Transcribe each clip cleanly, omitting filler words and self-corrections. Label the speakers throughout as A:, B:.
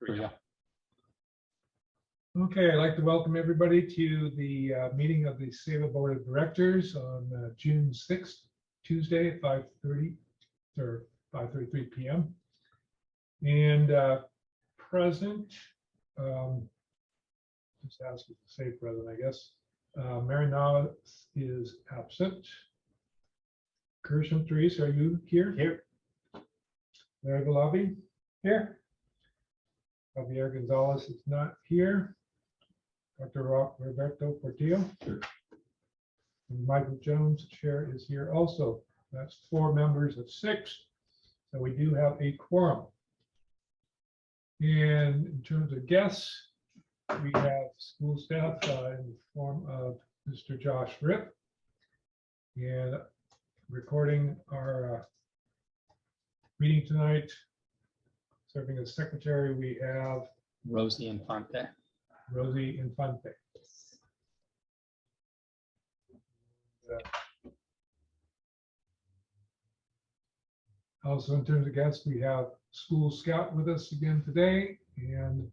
A: Here we go.
B: Okay, I'd like to welcome everybody to the meeting of the SEBA Board of Directors on June 6th, Tuesday at 5:30 or 5:33 p.m. And present, just ask you to say present, I guess. Mary Nava is absent. Kirsten Therese, are you here?
A: Here.
B: Larry Galabi? Here. Javier Gonzalez is not here. Dr. Roberto Portillo. And Michael Jones, chair, is here also. That's 4 members of 6. So we do have a quorum. And in terms of guests, we have school staff in the form of Mr. Josh Ripp. And recording our meeting tonight, serving as secretary, we have
A: Rosie Infante.
B: Rosie Infante. Also, in terms of guests, we have School Scout with us again today, and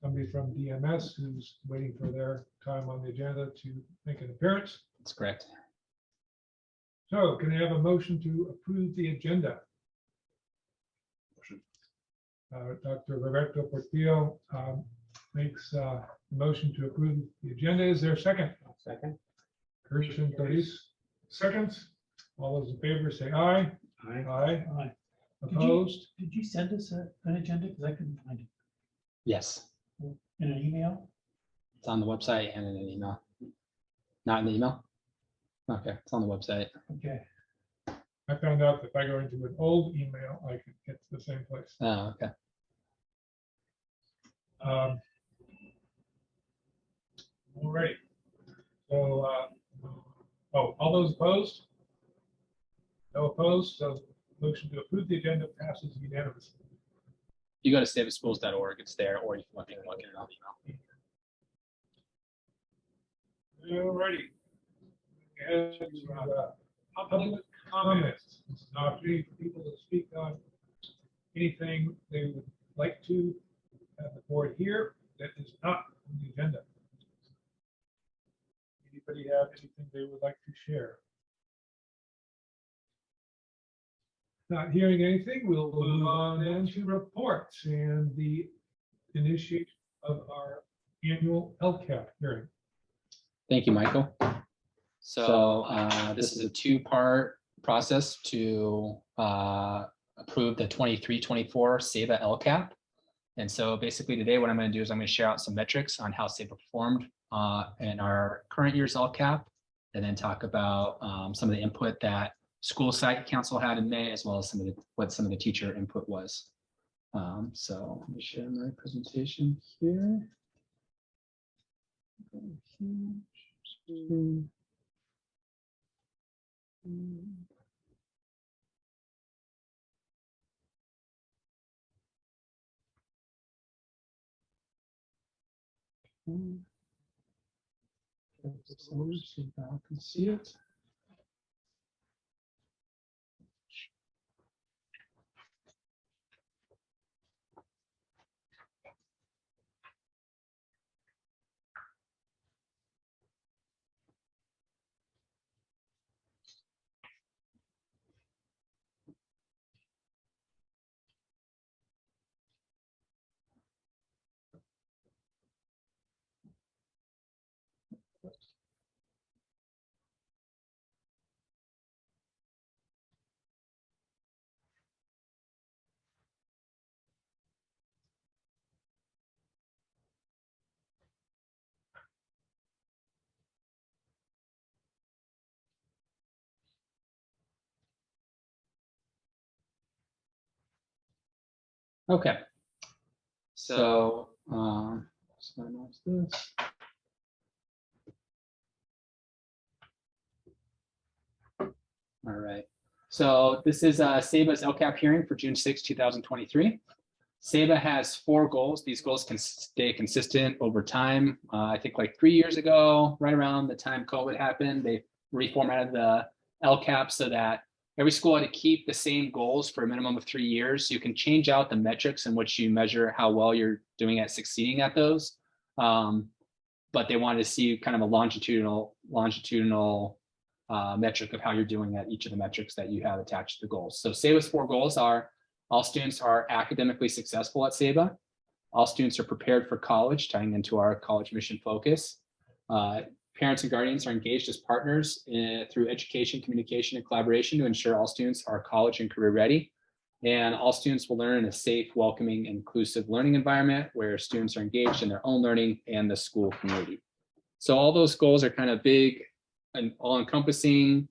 B: somebody from DMS who's waiting for their time on the agenda to make an appearance.
A: That's correct.
B: So can I have a motion to approve the agenda?
A: Motion.
B: Dr. Roberto Portillo makes a motion to approve the agenda. Is there a second?
A: Second.
B: Kirsten Therese, seconds. All those in favor say aye.
A: Aye.
B: Aye.
C: Aye.
B: Opposed?
C: Did you send us an agenda? Because I couldn't find it
A: Yes,
C: in an email.
A: it's on the website and in an email. Not in the email? Okay, it's on the website.
C: Okay.
B: I found out that if I go into an old email, I could get to the same place.
A: Oh, okay.
B: All right. So, all those opposed? No opposed, so motion to approve the agenda passes unanimously.
A: You go to saveschools.org, it's there, or you can look at it on email.
B: All righty. Public comments. It's an opportunity for people to speak on anything they would like to have the board hear that is not on the agenda. Anybody have anything they would like to share? Not hearing anything, we'll move on then to reports and the initiation of our annual LCAP hearing.
A: Thank you, Michael. So this is a 2-part process to approve the 23-24 SEBA LCAP. And so basically today what I'm going to do is I'm going to share out some metrics on how SEBA performed in our current year's LCAP, and then talk about some of the input that School Site Council had in May, as well as what some of the teacher input was. So let me share my presentation here. So you can see it. Okay, so sign off this. All right, so this is SEBA's LCAP hearing for June 6, 2023. SEBA has 4 goals. These goals can stay consistent over time. I think like 3 years ago, right around the time COVID happened, they reformatted the LCAP so that every school had to keep the same goals for a minimum of 3 years. You can change out the metrics in which you measure how well you're doing at succeeding at those. But they wanted to see kind of a longitudinal metric of how you're doing at each of the metrics that you have attached to the goals. So SABA's 4 goals are: all students are academically successful at SABA. All students are prepared for college, tying into our college mission focus. Parents and guardians are engaged as partners through education, communication, and collaboration to ensure all students are college and career ready. And all students will learn in a safe, welcoming, inclusive learning environment where students are engaged in their own learning and the school community. So all those goals are kind of big and all-encompassing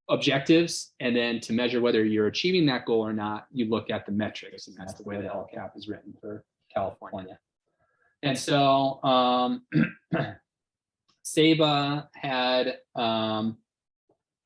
A: objectives. And then to measure whether you're achieving that goal or not, you look at the metrics, and that's the way the LCAP is written for California. And so SABA had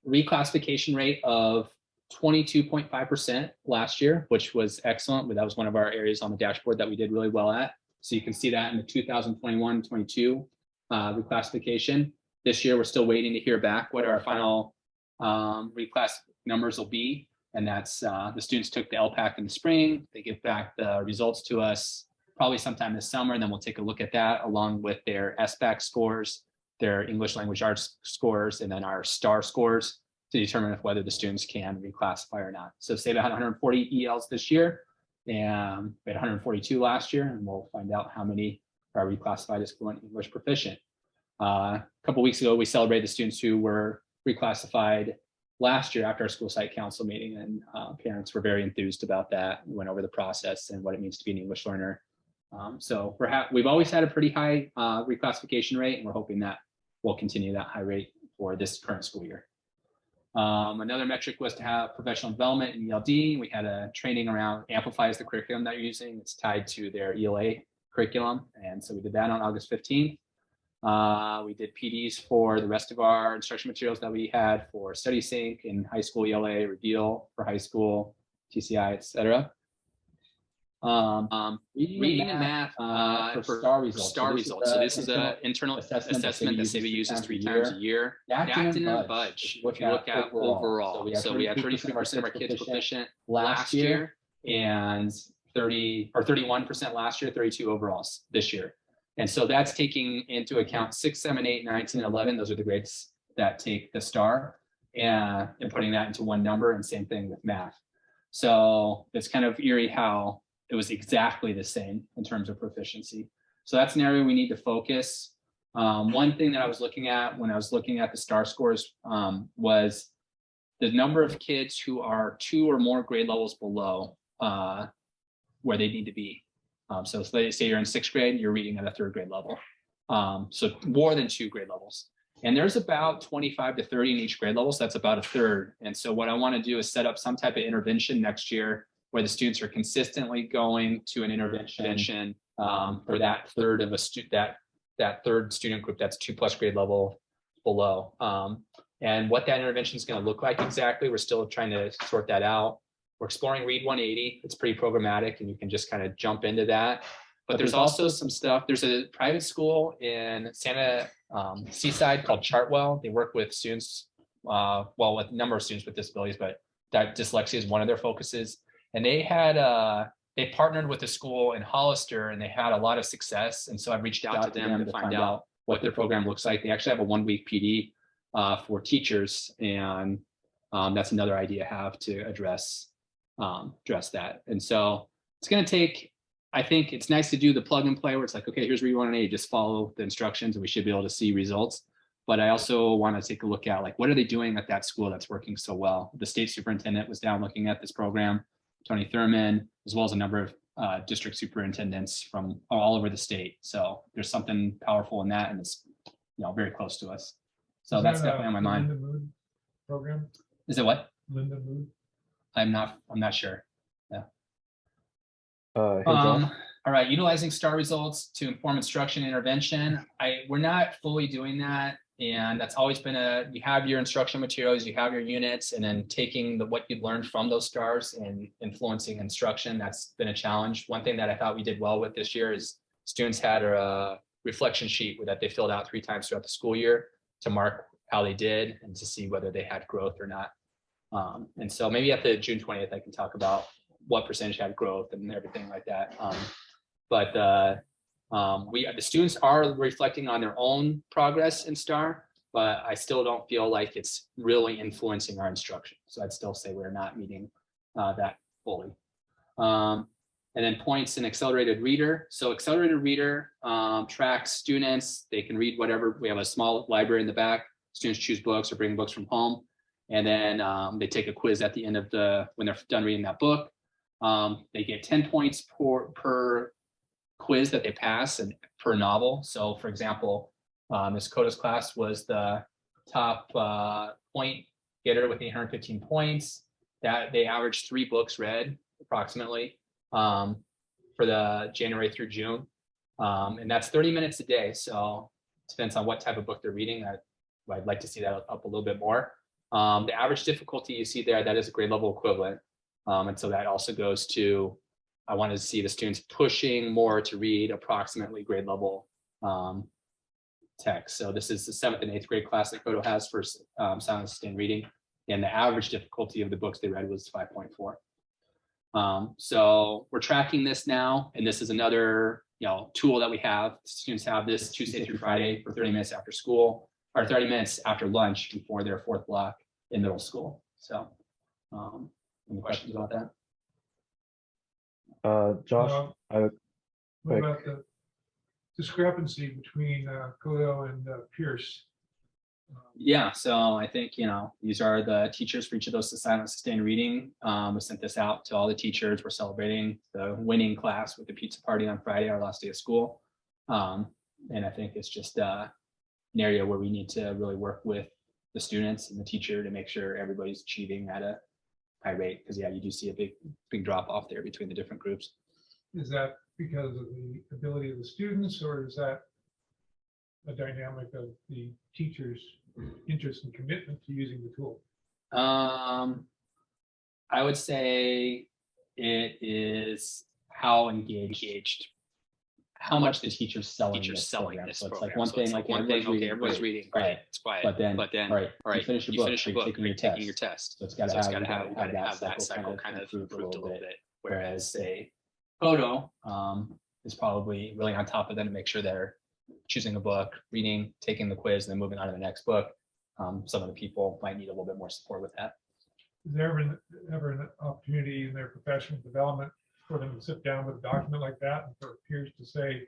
A: reclassification rate of 22.5% last year, which was excellent. But that was one of our areas on the dashboard that we did really well at. So you can see that in the 2021-22 reclassification. This year, we're still waiting to hear back what our final reclass numbers will be. And that's the students took the LPAC in the spring. They give back the results to us probably sometime this summer. And then we'll take a look at that along with their SBAC scores, their English language arts scores, and then our STAR scores to determine whether the students can reclassify or not. So SABA had 140 ELs this year, and we had 142 last year, and we'll find out how many are reclassified as fluent English proficient. A couple of weeks ago, we celebrated the students who were reclassified last year after our school site council meeting, and parents were very enthused about that. We went over the process and what it means to be an English learner. So we've always had a pretty high reclassification rate, and we're hoping that we'll continue that high rate for this current school year. Another metric was to have professional development in ELD. We had a training around Amplify as the curriculum that you're using. It's tied to their ELA curriculum. And so we did that on August 15th. We did PDs for the rest of our instruction materials that we had for Study Sync and high school ELA, Reveal for high school, TCI, etc. Reading and math for STAR results. So this is an internal assessment that SABA uses 3 times a year. DACT and Budge, if you look at overall. So we had 33% of our kids proficient last year, and 31% last year, 32 overalls this year. And so that's taking into account 6, 7, 8, 9, 10, 11. Those are the grades that take the STAR, and putting that into one number, and same thing with math. So it's kind of eerie how it was exactly the same in terms of proficiency. So that's an area we need to focus. One thing that I was looking at when I was looking at the STAR scores was the number of kids who are 2 or more grade levels below where they need to be. So let's say you're in 6th grade, you're reading at a 3rd grade level. So more than 2 grade levels. And there's about 25 to 30 in each grade level, so that's about a third. And so what I want to do is set up some type of intervention next year where the students are consistently going to an intervention for that third of a that third student group that's 2+ grade level below. And what that intervention is going to look like exactly, we're still trying to sort that out. We're exploring Read 180. It's pretty programmatic, and you can just kind of jump into that. But there's also some stuff. There's a private school in Santa Seaside called Chartwell. They work with students, with a number of students with disabilities, but that dyslexia is one of their focuses. And they had they partnered with a school in Hollister, and they had a lot of success. And so I reached out to them to find out what their program looks like. They actually have a 1-week PD for teachers, and that's another idea I have to address that. And so it's going to take, I think it's nice to do the plug and play where it's like, okay, here's Read 180, just follow the instructions and we should be able to see results. But I also want to take a look at, like, what are they doing at that school that's working so well? The state superintendent was down looking at this program, Tony Thurman, as well as a number of district superintendents from all over the state. So there's something powerful in that, and it's very close to us. So that's definitely on my mind.
B: Linda Mood program?
A: Is it what?
B: Linda Mood?
A: I'm not sure. Yeah.
D: Hey, Joel.
A: All right, utilizing STAR results to inform instruction intervention. We're not fully doing that, and that's always been you have your instruction materials, you have your units, and then taking what you've learned from those STARs and influencing instruction. That's been a challenge. One thing that I thought we did well with this year is students had a reflection sheet that they filled out 3 times throughout the school year to mark how they did and to see whether they had growth or not. And so maybe at the June 20th, I can talk about what percentage had growth and everything like that. But the students are reflecting on their own progress in STAR, but I still don't feel like it's really influencing our instruction. So I'd still say we're not meeting that fully. And then points in accelerated reader. So accelerated reader tracks students. They can read whatever. We have a small library in the back. Students choose books or bring books from home. And then they take a quiz at the end of when they're done reading that book. They get 10 points per quiz that they pass and per novel. So for example, Ms. Coda's class was the top point getter with 815 points. That they averaged 3 books read approximately for the January through June. And that's 30 minutes a day. So it depends on what type of book they're reading. I'd like to see that up a little bit more. The average difficulty you see there, that is a grade level equivalent. And so that also goes to, I wanted to see the students pushing more to read approximately grade level text. So this is the 7th and 8th grade class that Coda has for sound and sustained reading. And the average difficulty of the books they read was 5.4. So we're tracking this now. And this is another tool that we have. Students have this Tuesday through Friday for 30 minutes after school, or 30 minutes after lunch before their 4th block in middle school. So any questions about that?
D: Josh,
B: What about the discrepancy between Coda and Pierce?
A: Yeah, so I think, these are the teachers for each of those silent and sustained reading. We sent this out to all the teachers. We're celebrating the winning class with the pizza party on Friday, our last day of school. And I think it's just an area where we need to really work with the students and the teacher to make sure everybody's achieving at a high rate. Because you do see a big drop off there between the different groups.
B: Is that because of the ability of the students, or is that a dynamic of the teachers' interest and commitment to using the tool?
A: I would say it is how engaged, how much the teacher's selling this program. So it's like one thing, okay, everybody's reading, right? It's quiet. But then, all right, you finish your book, you're taking your test. So it's got to have that cycle kind of improved a little bit. Whereas say Photo is probably really on top of them to make sure they're choosing a book, reading, taking the quiz, and then moving on to the next book. Some of the people might need a little bit more support with that.
B: Is there ever an opportunity in their professional development for them to sit down with a document like that and for peers to say,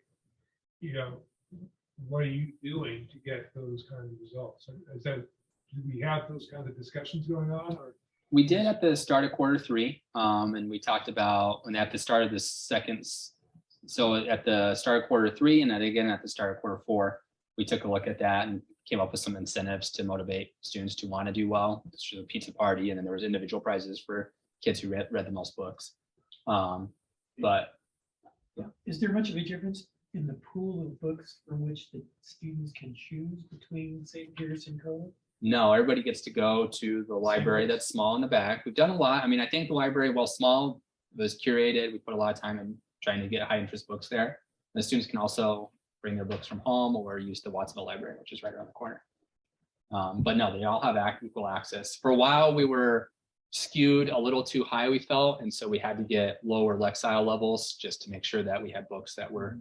B: what are you doing to get those kinds of results? Do we have those kinds of discussions going on? Or
A: we did at the start of Q3, and we talked about when at the start of the second. So at the start of Q3, and then again at the start of Q4, we took a look at that and came up with some incentives to motivate students to want to do well. This was a pizza party, and then there was individual prizes for kids who read the most books. But yeah,
C: Is there much of a difference in the pool of books from which the students can choose between, say, Pierce and Coda?
A: no, everybody gets to go to the library that's small in the back. We've done a lot. I mean, I think the library, while small, was curated. We put a lot of time in trying to get high interest books there. And the students can also bring their books from home or use the Watsonville Library, which is right around the corner. But no, they all have equal access. For a while, we were skewed a little too high, we felt, and so we had to get lower Lexile levels just to make sure that we had books that were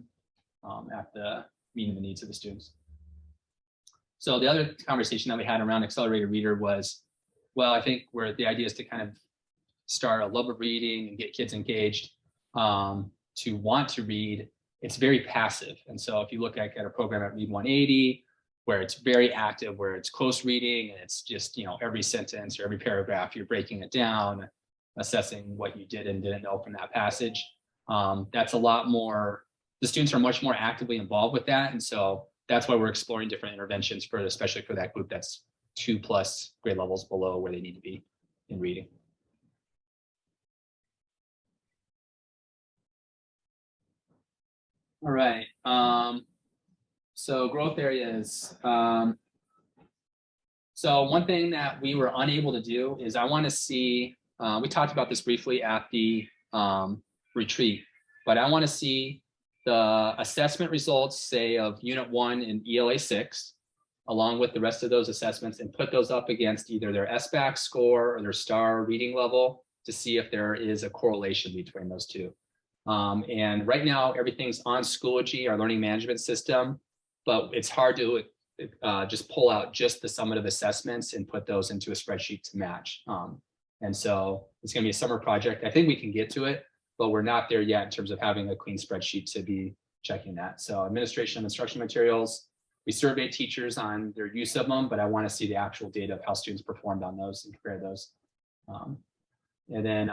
A: at the meeting the needs of the students. So the other conversation that we had around accelerated reader was, well, I think where the idea is to kind of start a love of reading and get kids engaged to want to read. It's very passive. And so if you look at a program at Read 180, where it's very active, where it's close reading, and it's just, every sentence or every paragraph, you're breaking it down, assessing what you did and didn't know from that passage. That's a lot more, the students are much more actively involved with that. And so that's why we're exploring different interventions especially for that group that's 2+ grade levels below where they need to be in reading. All right. So growth areas. So one thing that we were unable to do is I want to see, we talked about this briefly at the retreat, but I want to see the assessment results, say, of Unit 1 in ELA 6, along with the rest of those assessments and put those up against either their SBAC score or their STAR reading level to see if there is a correlation between those two. And right now, everything's on Schoology, our learning management system, but it's hard to just pull out just the summative assessments and put those into a spreadsheet to match. And so it's going to be a summer project. I think we can get to it, but we're not there yet in terms of having a clean spreadsheet to be checking that. So administration of instruction materials, we survey teachers on their use of them, but I want to see the actual data of how students performed on those and compare those. And then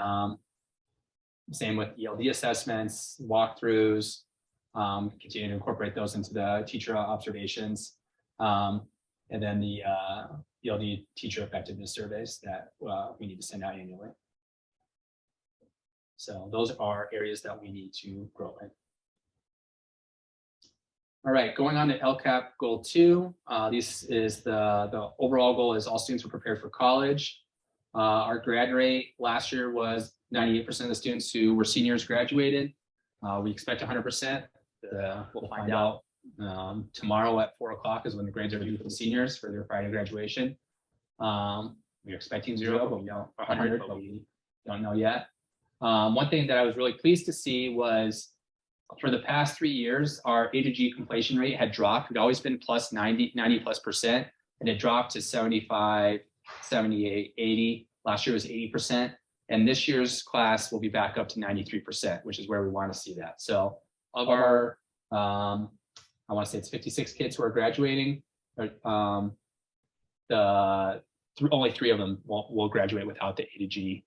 A: same with ELD assessments, walkthroughs, continue to incorporate those into the teacher observations. And then the ELD teacher effectiveness surveys that we need to send out annually. So those are areas that we need to grow in. All right, going on to LCAP goal 2. This is the overall goal is all students are prepared for college. Our grad rate last year was 98% of the students who were seniors graduated. We expect 100%. We'll find out tomorrow at 4 o'clock is when the grades are due for the seniors for their Friday graduation. We're expecting 0, but we don't 100, but we don't know yet. One thing that I was really pleased to see was for the past 3 years, our A to G completion rate had dropped. It had always been plus 90+%, and it dropped to 75, 78, 80. Last year was 80%. And this year's class will be back up to 93%, which is where we want to see that. So of our, I want to say it's 56 kids who are graduating, only 3 of them will graduate without the A to G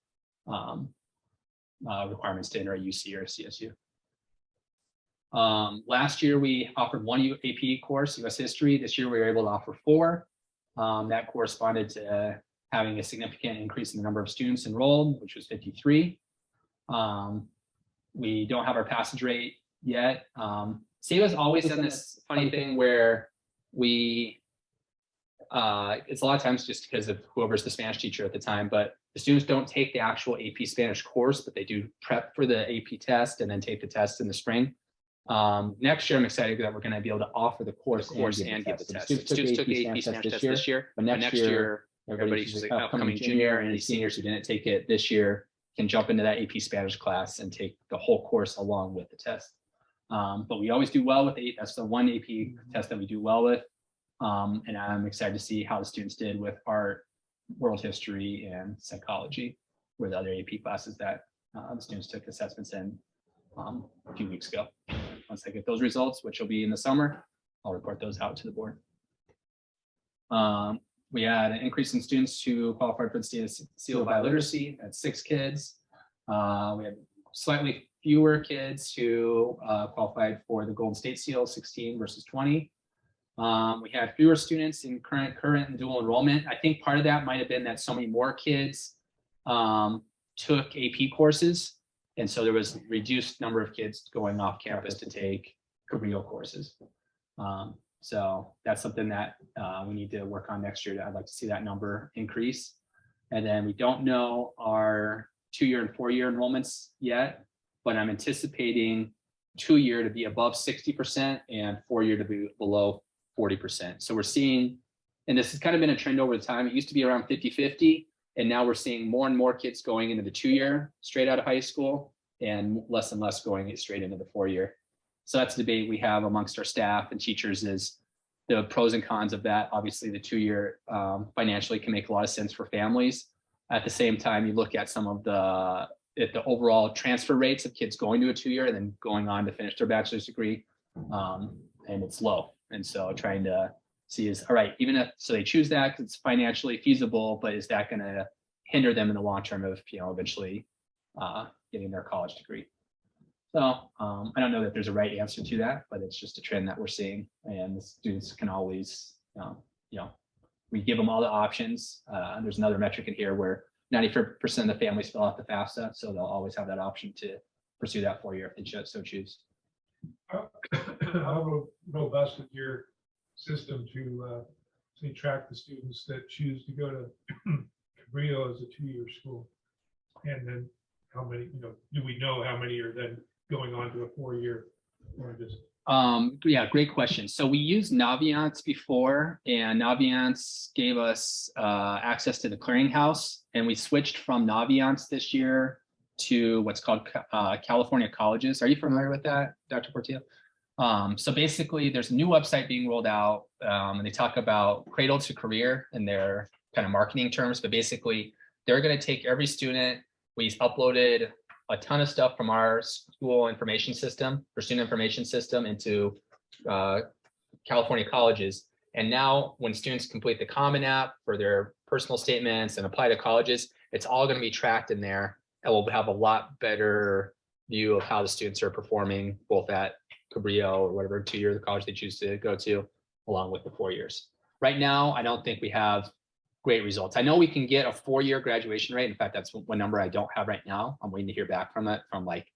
A: requirements to enter a UC or a CSU. Last year, we offered 1 AP course, US history. This year, we were able to offer 4. That corresponded to having a significant increase in the number of students enrolled, which was 53. We don't have our passage rate yet. SAVA's always done this funny thing where we, it's a lot of times just because of whoever's the Spanish teacher at the time, but the students don't take the actual AP Spanish course, but they do prep for the AP test and then take the test in the spring. Next year, I'm excited that we're going to be able to offer the course and give the test. Students took the AP Spanish test this year, but next year, everybody's just like upcoming junior and any seniors who didn't take it this year can jump into that AP Spanish class and take the whole course along with the test. But we always do well with 8. That's the one AP test that we do well with. And I'm excited to see how the students did with art, world history, and psychology, were the other AP classes that the students took assessments in a few weeks ago. Once I get those results, which will be in the summer, I'll report those out to the board. We had an increase in students who qualified for the state seal of biliteracy at 6 kids. We had slightly fewer kids who qualified for the Golden State Seal, 16 versus 20. We had fewer students in current and dual enrollment. I think part of that might have been that so many more kids took AP courses. And so there was a reduced number of kids going off campus to take Cabrillo courses. So that's something that we need to work on next year. I'd like to see that number increase. And then we don't know our 2-year and 4-year enrollments yet, but I'm anticipating 2-year to be above 60% and 4-year to be below 40%. So we're seeing, and this has kind of been a trend over the time. It used to be around 50-50. And now we're seeing more and more kids going into the 2-year straight out of high school and less going straight into the 4-year. So that's the debate we have amongst our staff and teachers is the pros and cons of that. Obviously, the 2-year financially can make a lot of sense for families. At the same time, you look at some of the overall transfer rates of kids going to a 2-year and then going on to finish their bachelor's degree, and it's low. And so trying to see is, all right, even if, so they choose that because it's financially feasible, but is that going to hinder them in the long term of, eventually getting their college degree? So I don't know that there's a right answer to that, but it's just a trend that we're seeing, and the students can always, we give them all the options. There's another metric in here where 94% of the families fill out the FAFSA, so they'll always have that option to pursue that 4-year if they so choose.
B: How robust is your system to say track the students that choose to go to Cabrillo as a 2-year school? And then how many, do we know how many are then going on to a 4-year or just
A: Yeah, great question. So we used Naviance before, and Naviance gave us access to the clearinghouse, and we switched from Naviance this year to what's called California Colleges. Are you familiar with that, Dr. Portillo? So basically, there's a new website being rolled out, and they talk about cradle to career in their kind of marketing terms, but basically, they're going to take every student. We uploaded a ton of stuff from our school information system or student information system into California Colleges. And now when students complete the Common App for their personal statements and apply to colleges, it's all going to be tracked in there. And we'll have a lot better view of how the students are performing, both at Cabrillo or whatever 2-year college they choose to go to, along with the 4 years. Right now, I don't think we have great results. I know we can get a 4-year graduation rate. In fact, that's one number I don't have right now. I'm waiting to hear back from it from like,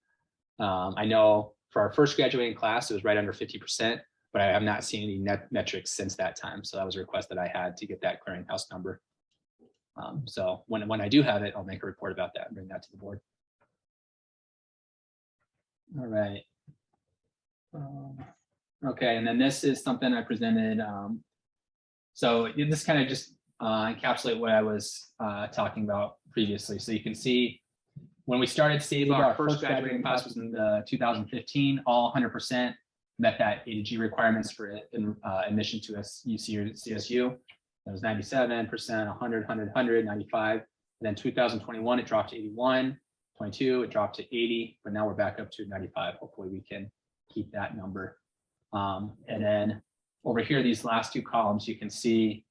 A: I know for our first graduating class, it was right under 50%, but I have not seen any net metrics since that time. So that was a request that I had to get that clearinghouse number. So when I do have it, I'll make a report about that and bring that to the board. All right. Okay, and then this is something I presented. So this kind of just encapsulate what I was talking about previously. So you can see when we started SAVA, our first graduating class was in 2015, all 100% met that A to G requirements for admission to UC or CSU. It was 97%, 100, 100, 100, 95. And then 2021, it dropped to 81, 22, it dropped to 80, but now we're back up to 95. Hopefully we can keep that number. And then over here, these last two columns, you can see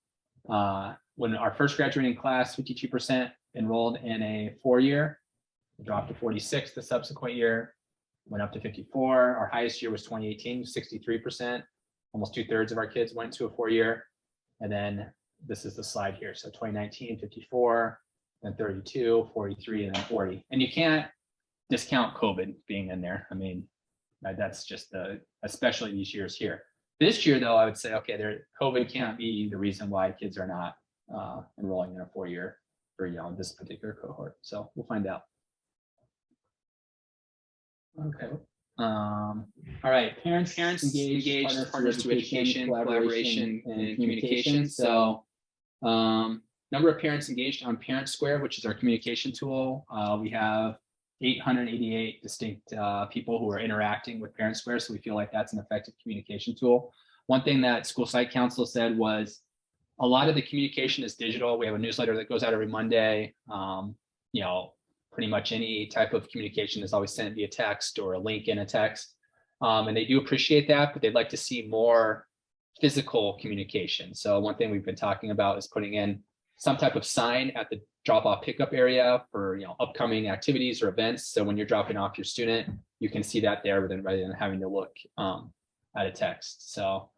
A: when our first graduating class, 52% enrolled in a 4-year, it dropped to 46 the subsequent year, went up to 54. Our highest year was 2018, 63%. Almost 2/3 of our kids went to a 4-year. And then this is the slide here. So 2019, 54, then 32, 43, and then 40. And you can't discount COVID being in there. I mean, that's just especially these years here. This year, though, I would say, okay, COVID can't be the reason why kids are not enrolling in a 4-year for this particular cohort. So we'll find out. Okay. All right. Parents engaged, partners to education, collaboration, and communication. So number of parents engaged on Parent Square, which is our communication tool. We have 888 distinct people who are interacting with Parent Square. So we feel like that's an effective communication tool. One thing that School Site Council said was a lot of the communication is digital. We have a newsletter that goes out every Monday. Pretty much any type of communication is always sent via text or a link in a text. And they do appreciate that, but they'd like to see more physical communication. So one thing we've been talking about is putting in some type of sign at the drop-off pickup area for upcoming activities or events. So when you're dropping off your student, you can see that there rather than having to look at a text. So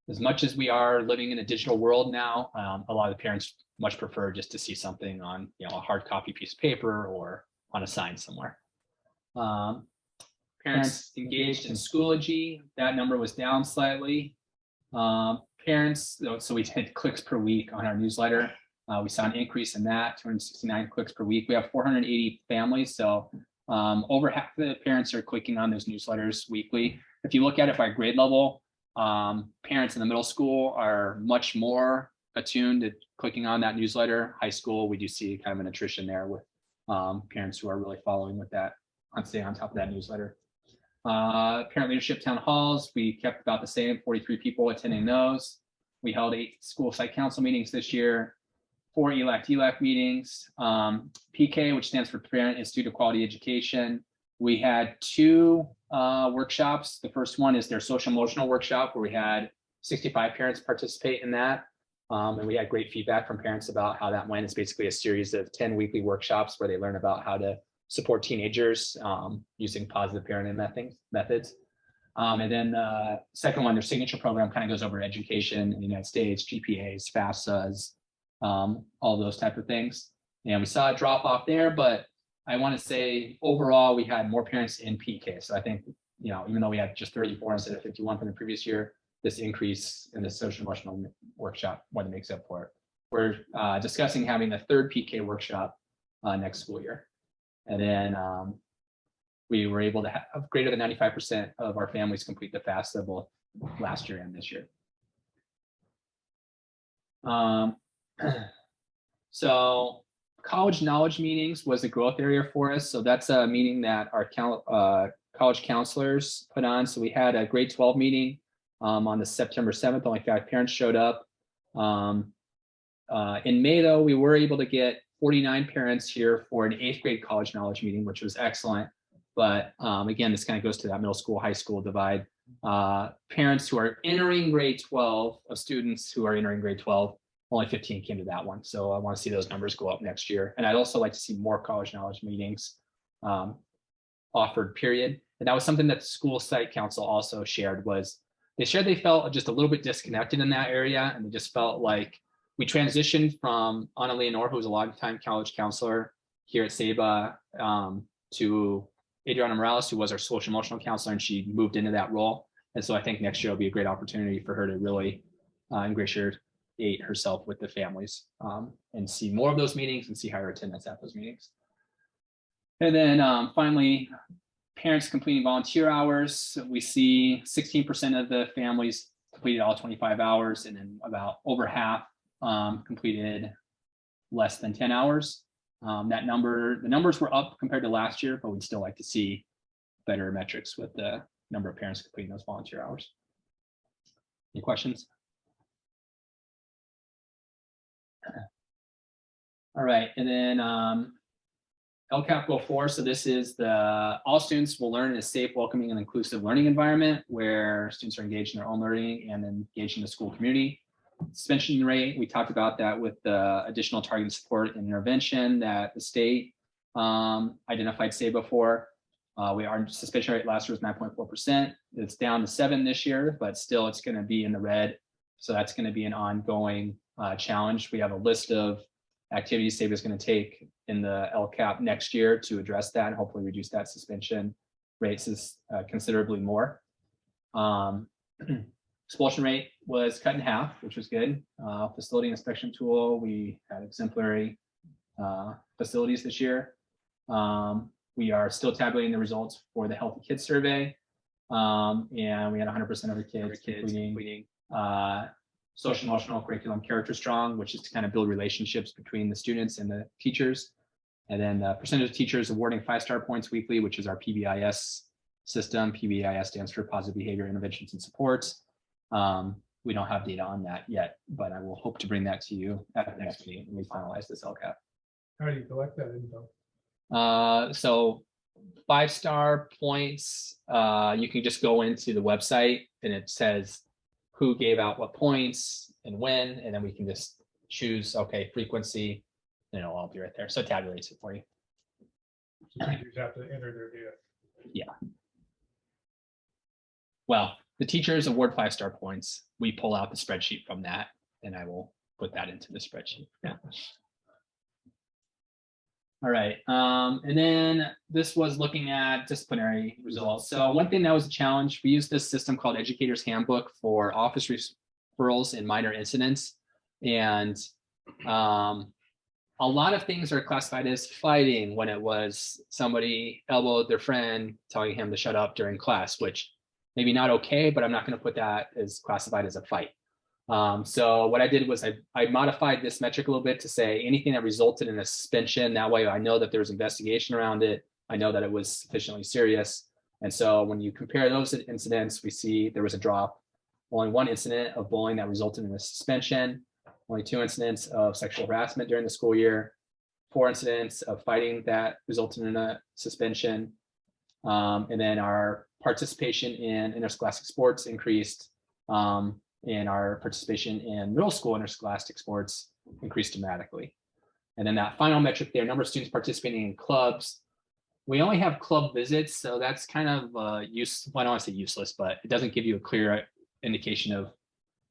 A: as much as we are living in a digital world now, a lot of the parents much prefer just to see something on a hard copy piece of paper or on a sign somewhere. Parents engaged in Schoology, that number was down slightly. Parents, so we did clicks per week on our newsletter. We saw an increase in that, 269 clicks per week. We have 480 families, so over half of the parents are clicking on those newsletters weekly. If you look at it by grade level, parents in the middle school are much more attuned to clicking on that newsletter. High school, we do see kind of an attrition there with parents who are really following with that, staying on top of that newsletter. Parent leadership town halls, we kept about the same, 43 people attending those. We held 8 school site council meetings this year, 4 ELAC meetings, PK, which stands for Parent Institute of Quality Education. We had 2 workshops. The first one is their social emotional workshop, where we had 65 parents participate in that. And we had great feedback from parents about how that went. It's basically a series of 10 weekly workshops where they learn about how to support teenagers using positive parenting methods. And then second one, their signature program kind of goes over education in the United States, GPAs, FAFSAs, all those type of things. And we saw a drop off there, but I want to say overall, we had more parents in PK. So I think, even though we had just 34 instead of 51 from the previous year, this increase in the social emotional workshop more than makes up for it. We're discussing having a 3rd PK workshop next school year. And then we were able to have greater than 95% of our families complete the FAFSA both last year and this year. So college knowledge meetings was a growth area for us. So that's a meeting that our college counselors put on. So we had a grade 12 meeting on the September 7th. Only 5 parents showed up. In May, though, we were able to get 49 parents here for an 8th grade college knowledge meeting, which was excellent. But again, this kind of goes to that middle school, high school divide. Parents who are entering grade 12, of students who are entering grade 12, only 15 came to that one. So I want to see those numbers go up next year. And I'd also like to see more college knowledge meetings offered, period. And that was something that the school site council also shared, was they shared they felt just a little bit disconnected in that area. And they just felt like we transitioned from Anna Leonore, who was a longtime college counselor here at SEBA, to Adriana Morales, who was our social emotional counselor, and she moved into that role. And so I think next year will be a great opportunity for her to really ingratiate herself with the families and see more of those meetings and see higher attendance at those meetings. And then finally, parents completing volunteer hours. We see 16% of the families completed all 25 hours, and then about over half completed less than 10 hours. The numbers were up compared to last year, but we'd still like to see better metrics with the number of parents completing those volunteer hours. Any questions? All right, and then LCAP Goal 4. So this is all students will learn in a safe, welcoming, and inclusive learning environment where students are engaged in their own learning and engaged in the school community. Suspension rate, we talked about that with the additional targeted support and intervention that the state identified SEBA for. Our suspension rate last year was 9.4%. It's down to 7 this year, but still it's going to be in the red. So that's going to be an ongoing challenge. We have a list of activities SEBA is going to take in the LCAP next year to address that and hopefully reduce that suspension rates considerably more. Expulsion rate was cut in half, which was good. Facility inspection tool, we had exemplary facilities this year. We are still tabulating the results for the Healthy Kids Survey. And we had 100% of the kids completing social emotional curriculum Character Strong, which is to kind of build relationships between the students and the teachers. And then the percentage of teachers awarding 5-star points weekly, which is our PBIS system. PBIS stands for Positive Behavior Interventions and Supports. We don't have data on that yet, but I will hope to bring that to you at the next meeting when we finalize this LCAP.
B: How do you collect that info?
A: So 5-star points, you can just go into the website and it says who gave out what points and when, and then we can just choose, okay, frequency, and it'll all be right there. So it tabulates it for you.
B: So teachers have to enter their data.
A: Yeah. Well, the teachers award 5-star points. We pull out the spreadsheet from that, and I will put that into the spreadsheet. Yeah. All right, and then this was looking at disciplinary results. So one thing that was a challenge, we used this system called Educator's Handbook for office referrals and minor incidents. And a lot of things are classified as fighting when it was somebody elbowed their friend, telling him to shut up during class, which maybe not okay, but I'm not going to put that as classified as a fight. So what I did was I modified this metric a little bit to say anything that resulted in a suspension. That way I know that there was investigation around it. I know that it was sufficiently serious. And so when you compare those incidents, we see there was a drop. Only 1 incident of bullying that resulted in a suspension. Only 2 incidents of sexual harassment during the school year. 4 incidents of fighting that resulted in a suspension. And then our participation in interscholastic sports increased. And our participation in middle school interscholastic sports increased dramatically. And then that final metric there, number of students participating in clubs. We only have club visits, so that's kind of well, I don't want to say useless, but it doesn't give you a clear indication of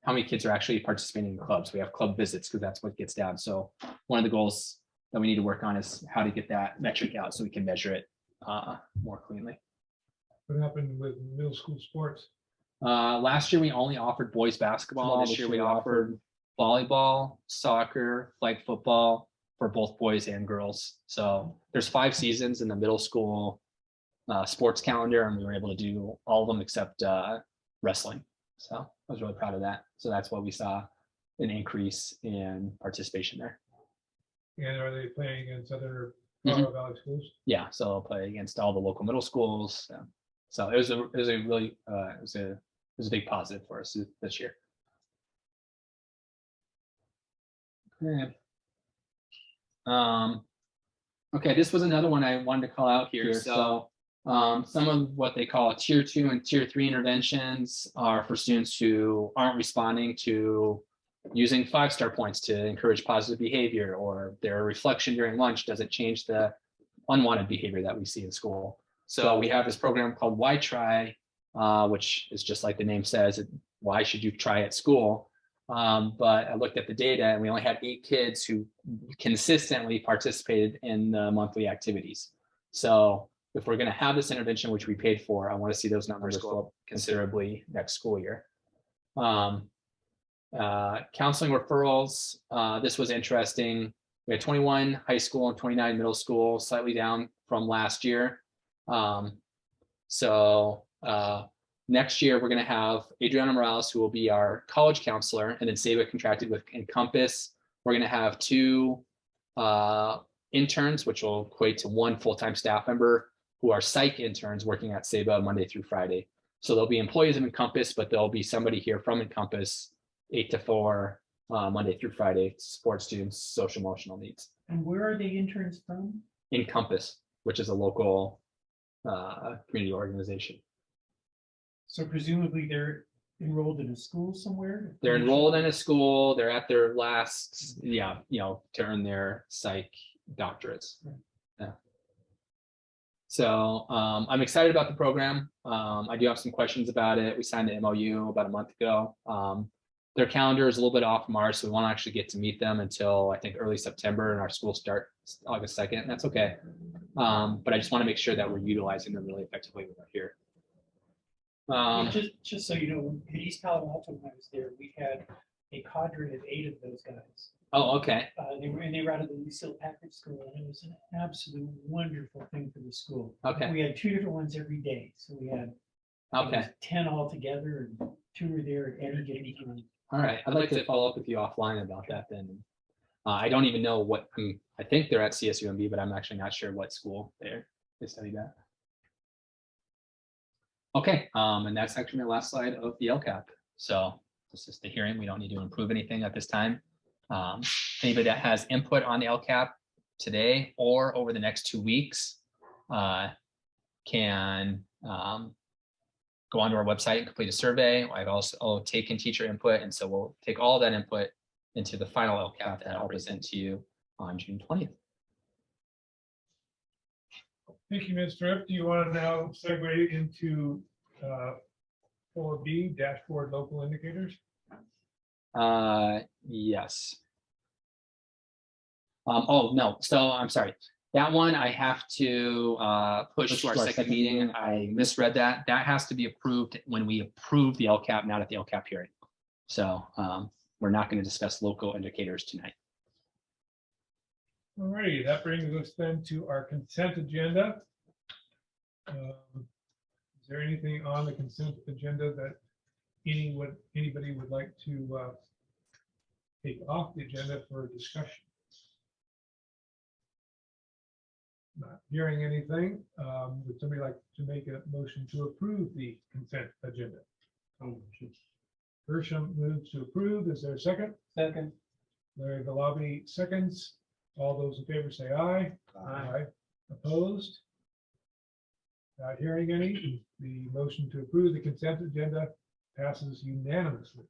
A: how many kids are actually participating in clubs. We have club visits because that's what gets down. So one of the goals that we need to work on is how to get that metric out so we can measure it more cleanly.
B: What happened with middle school sports?
A: Last year, we only offered boys basketball. This year, we offered volleyball, soccer, flag football for both boys and girls. So there's 5 seasons in the middle school sports calendar, and we were able to do all of them except wrestling. So I was really proud of that. So that's why we saw an increase in participation there.
B: And are they playing against other
A: Mhm.
B: Colorado Valley schools?
A: Yeah, so I'll play against all the local middle schools. So it was a really it was a big positive for us this year. Okay. Okay, this was another one I wanted to call out here. So some of what they call tier 2 and tier 3 interventions are for students who aren't responding to using 5-star points to encourage positive behavior, or their reflection during lunch doesn't change the unwanted behavior that we see in school. So we have this program called Why Try, which is just like the name says, why should you try at school? But I looked at the data and we only had 8 kids who consistently participated in the monthly activities. So if we're going to have this intervention, which we paid for, I want to see those numbers go up considerably next school year. Counseling referrals, this was interesting. We had 21 high school and 29 middle school, slightly down from last year. Next year, we're going to have Adriana Morales, who will be our college counselor, and then SABA contracted with Encompass. We're going to have 2 interns, which will equate to 1 full-time staff member, who are psych interns working at SABA Monday through Friday. So they'll be employees of Encompass, but there'll be somebody here from Encompass 8 to 4, Monday through Friday, to support students' social emotional needs.
C: And where are the interns from?
A: Encompass, which is a local community organization.
C: So presumably they're enrolled in a school somewhere?
A: They're enrolled in a school. They're at their last, to earn their psych doctorates. Yeah. So I'm excited about the program. I do have some questions about it. We signed an MOU about a month ago. Their calendar is a little bit off from ours, so we won't actually get to meet them until I think early September, and our school starts August 2nd. And that's okay. But I just want to make sure that we're utilizing them really effectively when we're here.
C: Just so you know, in East Palo Alto, when I was there, we had a cadre of 8 of those guys.
A: Oh, okay.
C: They were out of the Lucille Packard School, and it was an absolute wonderful thing for the school.
A: Okay.
C: We had 2 different ones every day, so we had
A: Okay.
C: 10 altogether, and 2 were there at any given time.
A: All right. I'd like to follow up with you offline about that then. I don't even know what, I think they're at CSUMB, but I'm actually not sure what school they studied at. Okay, and that's actually my last slide of the LCAP. So this is the hearing. We don't need to improve anything at this time. Anybody that has input on the LCAP today or over the next 2 weeks can go onto our website and complete a survey. I've also taken teacher input, and so we'll take all of that input into the final LCAP that I'll present to you on June 20th.
B: Thank you, Ms. Tripp. Do you want to now segue into 4B, dashboard local indicators?
A: Yes. Oh, no. So I'm sorry. That one I have to push to our second meeting. I misread that. That has to be approved when we approve the LCAP, not at the LCAP hearing. So we're not going to discuss local indicators tonight.
B: All righty, that brings us then to our consent agenda. Is there anything on the consent agenda that anybody would like to take off the agenda for discussion? Not hearing anything. Would somebody like to make a motion to approve the consent agenda? Hersham moves to approve. Is there a second?
C: Second.
B: Larry Galabi seconds. All those in favor say aye. Aye. Opposed? Not hearing any. The motion to approve the consent agenda passes unanimously.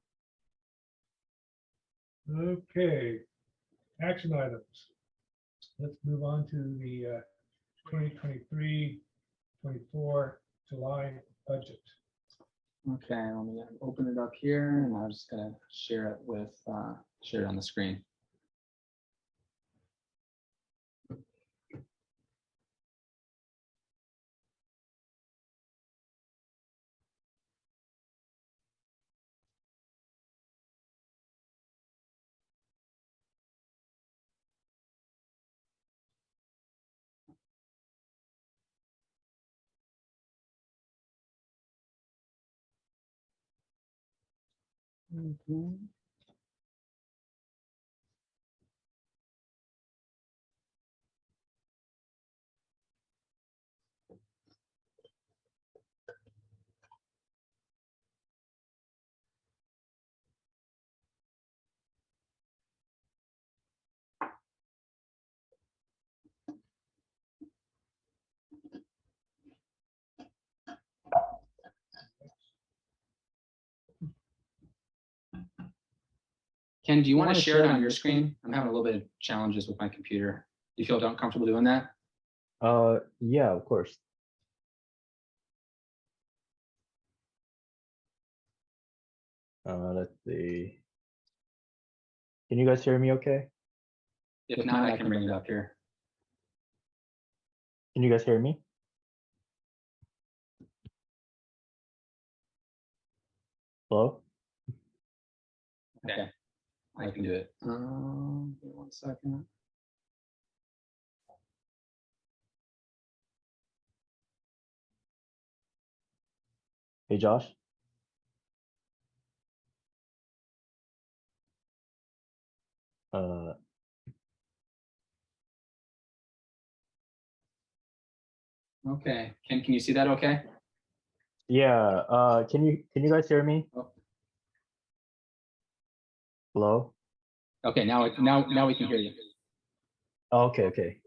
B: Okay, action items. Let's move on to the 2023-24 July budget.
A: Okay, let me open it up here, and I'm just gonna share it with share it on the screen. Ken, do you want to share it on your screen? I'm having a little bit of challenges with my computer. Do you feel comfortable doing that?
D: Yeah, of course. Let's see. Can you guys hear me okay?
A: If not, I can bring it up here.
D: Can you guys hear me? Hello?
A: Okay, I can do it. Give me 1 second.
D: Hey, Josh? Uh,
A: Okay, Ken, can you see that okay?
D: yeah, can you guys hear me?
A: Oh.
D: Hello?
A: Okay, now we can hear you.
D: Oh, okay.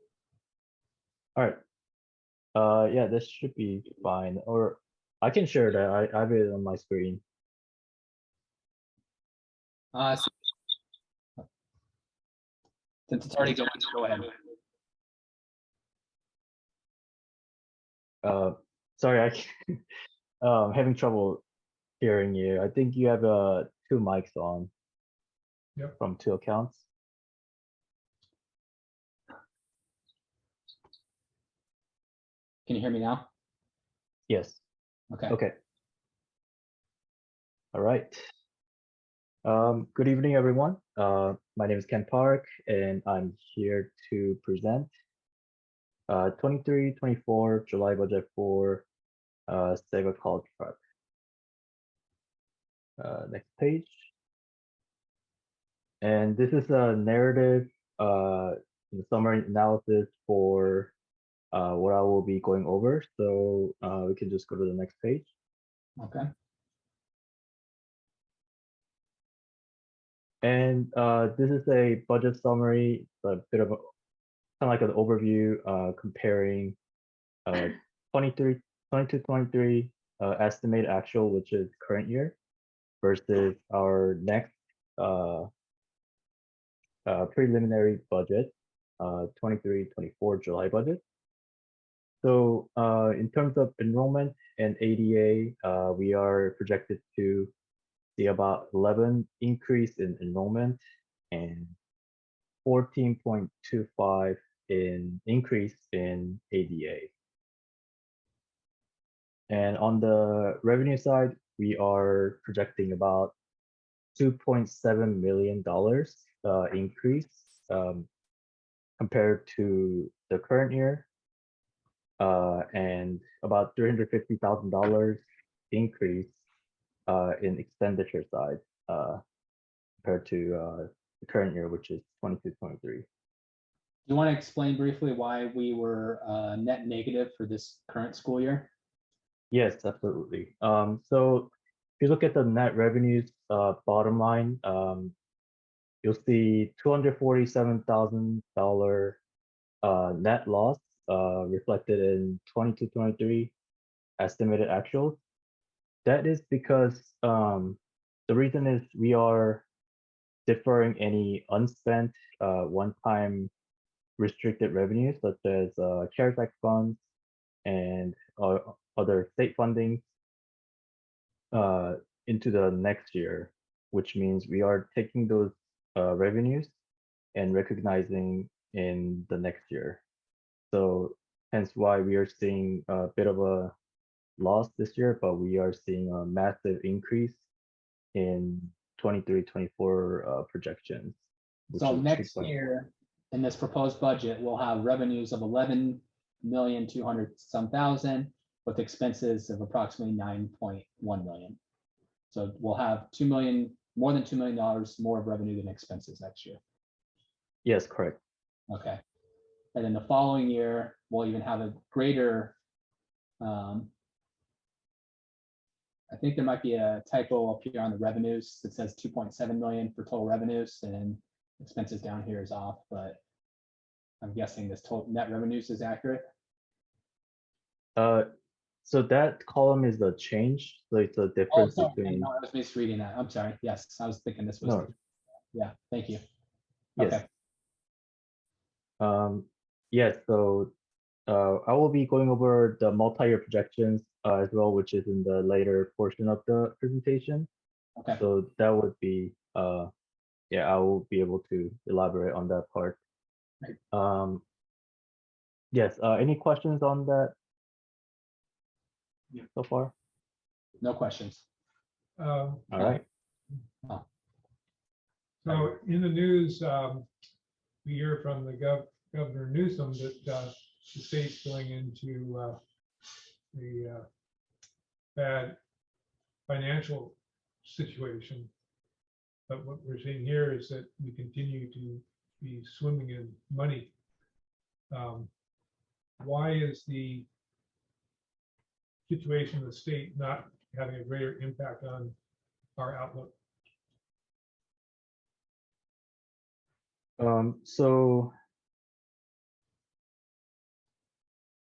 D: All right. Yeah, this should be fine. Or I can share that. I have it on my screen.
A: Since it's already going, go ahead.
D: Sorry, having trouble hearing you. I think you have two mics on.
B: Yep.
D: From two accounts.
A: Can you hear me now?
D: Yes.
A: Okay.
D: Okay. All right. Good evening, everyone. My name is Ken Park, and I'm here to present 23-24 July budget for Sega College Prep. Next page. And this is a narrative summary analysis for what I will be going over. So we can just go to the next page.
A: Okay.
D: And this is a budget summary, a bit of a kind of like an overview comparing 22-23 estimated actual, which is current year, versus our next preliminary budget, 23-24 July budget. So in terms of enrollment and ADA, we are projected to see about 11 increase in enrollment and 14.25 in increase in ADA. And on the revenue side, we are projecting about $2.7 million increase compared to the current year, and about $350,000 increase in expenditure side compared to the current year, which is 22-23.
A: You want to explain briefly why we were net negative for this current school year?
D: Yes, absolutely. So if you look at the net revenues bottom line, you'll see $247,000 net loss reflected in 22-23 estimated actuals. That is because the reason is we are deferring any unspent one-time restricted revenues such as CARES Act funds and other state funding into the next year, which means we are taking those revenues and recognizing in the next year. So hence why we are seeing a bit of a loss this year, but we are seeing a massive increase in 23-24 projections.
A: So next year, in this proposed budget, we'll have revenues of 11,200,000 with expenses of approximately 9.1 million. So we'll have $2 million more than $2 million more of revenue than expenses next year.
D: Yes, correct.
A: Okay. And then the following year, we'll even have a greater, I think there might be a typo up here on the revenues that says 2.7 million for total revenues, and expenses down here is off, but I'm guessing this total net revenues is accurate.
D: So that column is the change. So it's a
A: Oh,
D: difference
A: sorry,
D: between.
A: no, I was misreading that. I'm sorry. Yes, I was thinking this was,
D: No,
A: yeah, thank you.
D: yes.
A: Okay,
D: Yes, so I will be going over the multi-year projections as well, which is in the later portion of the presentation.
A: okay.
D: So that would be, yeah, I will be able to elaborate on that part.
A: Right.
D: Yes, any questions on that
C: Yeah.
D: so far?
A: No questions.
B: Um,
D: All right.
B: So in the news, we hear from the Governor Newsom that the state's going into the bad financial situation. But what we're seeing here is that we continue to be swimming in money. Why is the situation of the state not having a greater impact on our outlook?
D: So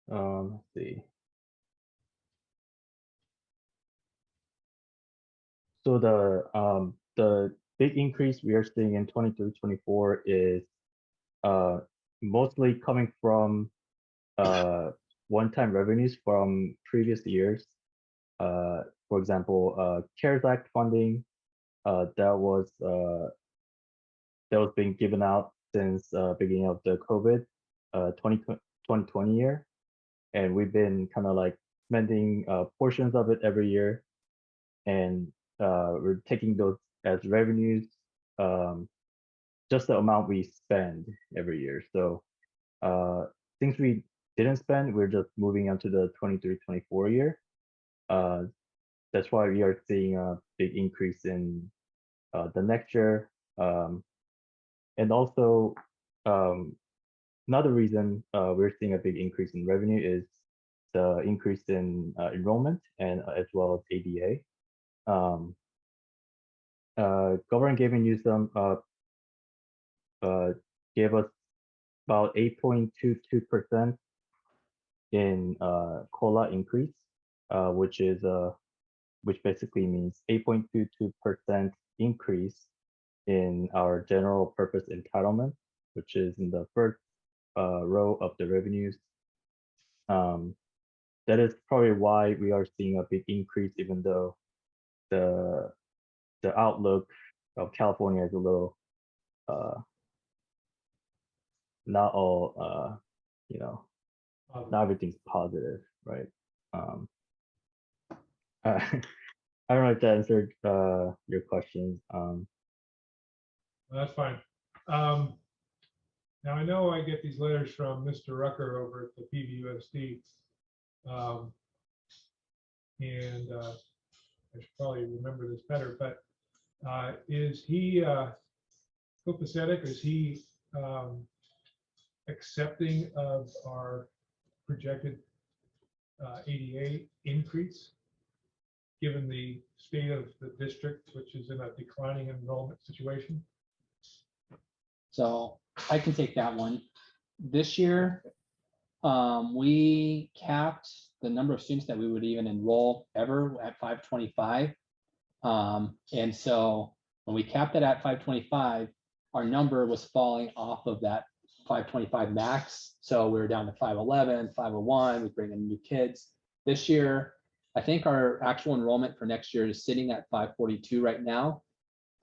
D: let's see. So the big increase we are seeing in 23-24 is mostly coming from one-time revenues from previous years. For example, CARES Act funding that was being given out since beginning of the COVID 2020 year, and we've been kind of like spending portions of it every year, and we're taking those as revenues, just the amount we spend every year. So things we didn't spend, we're just moving on to the 23-24 year. That's why we are seeing a big increase in the next year. And also, another reason we're seeing a big increase in revenue is the increase in enrollment and as well as ADA. Governor Gavin Newsom gave us about 8.22% in COLA increase, which basically means 8.22% increase in our general purpose entitlement, which is in the first row of the revenues. That is probably why we are seeing a big increase, even though the outlook of California is a little not all not everything's positive, right? I don't know if that answered your questions.
B: That's fine. Now I know I get these letters from Mr. Rucker over at the PVUSD. And I should probably remember this better, but is he copacetic? Is he accepting of our projected ADA increase, given the state of the district, which is in a declining enrollment situation?
A: So I can take that one. This year, we capped the number of students that we would even enroll ever at 525. And so when we capped it at 525, our number was falling off of that 525 max. So we were down to 511, 501, we bring in new kids. This year, I think our actual enrollment for next year is sitting at 542 right now.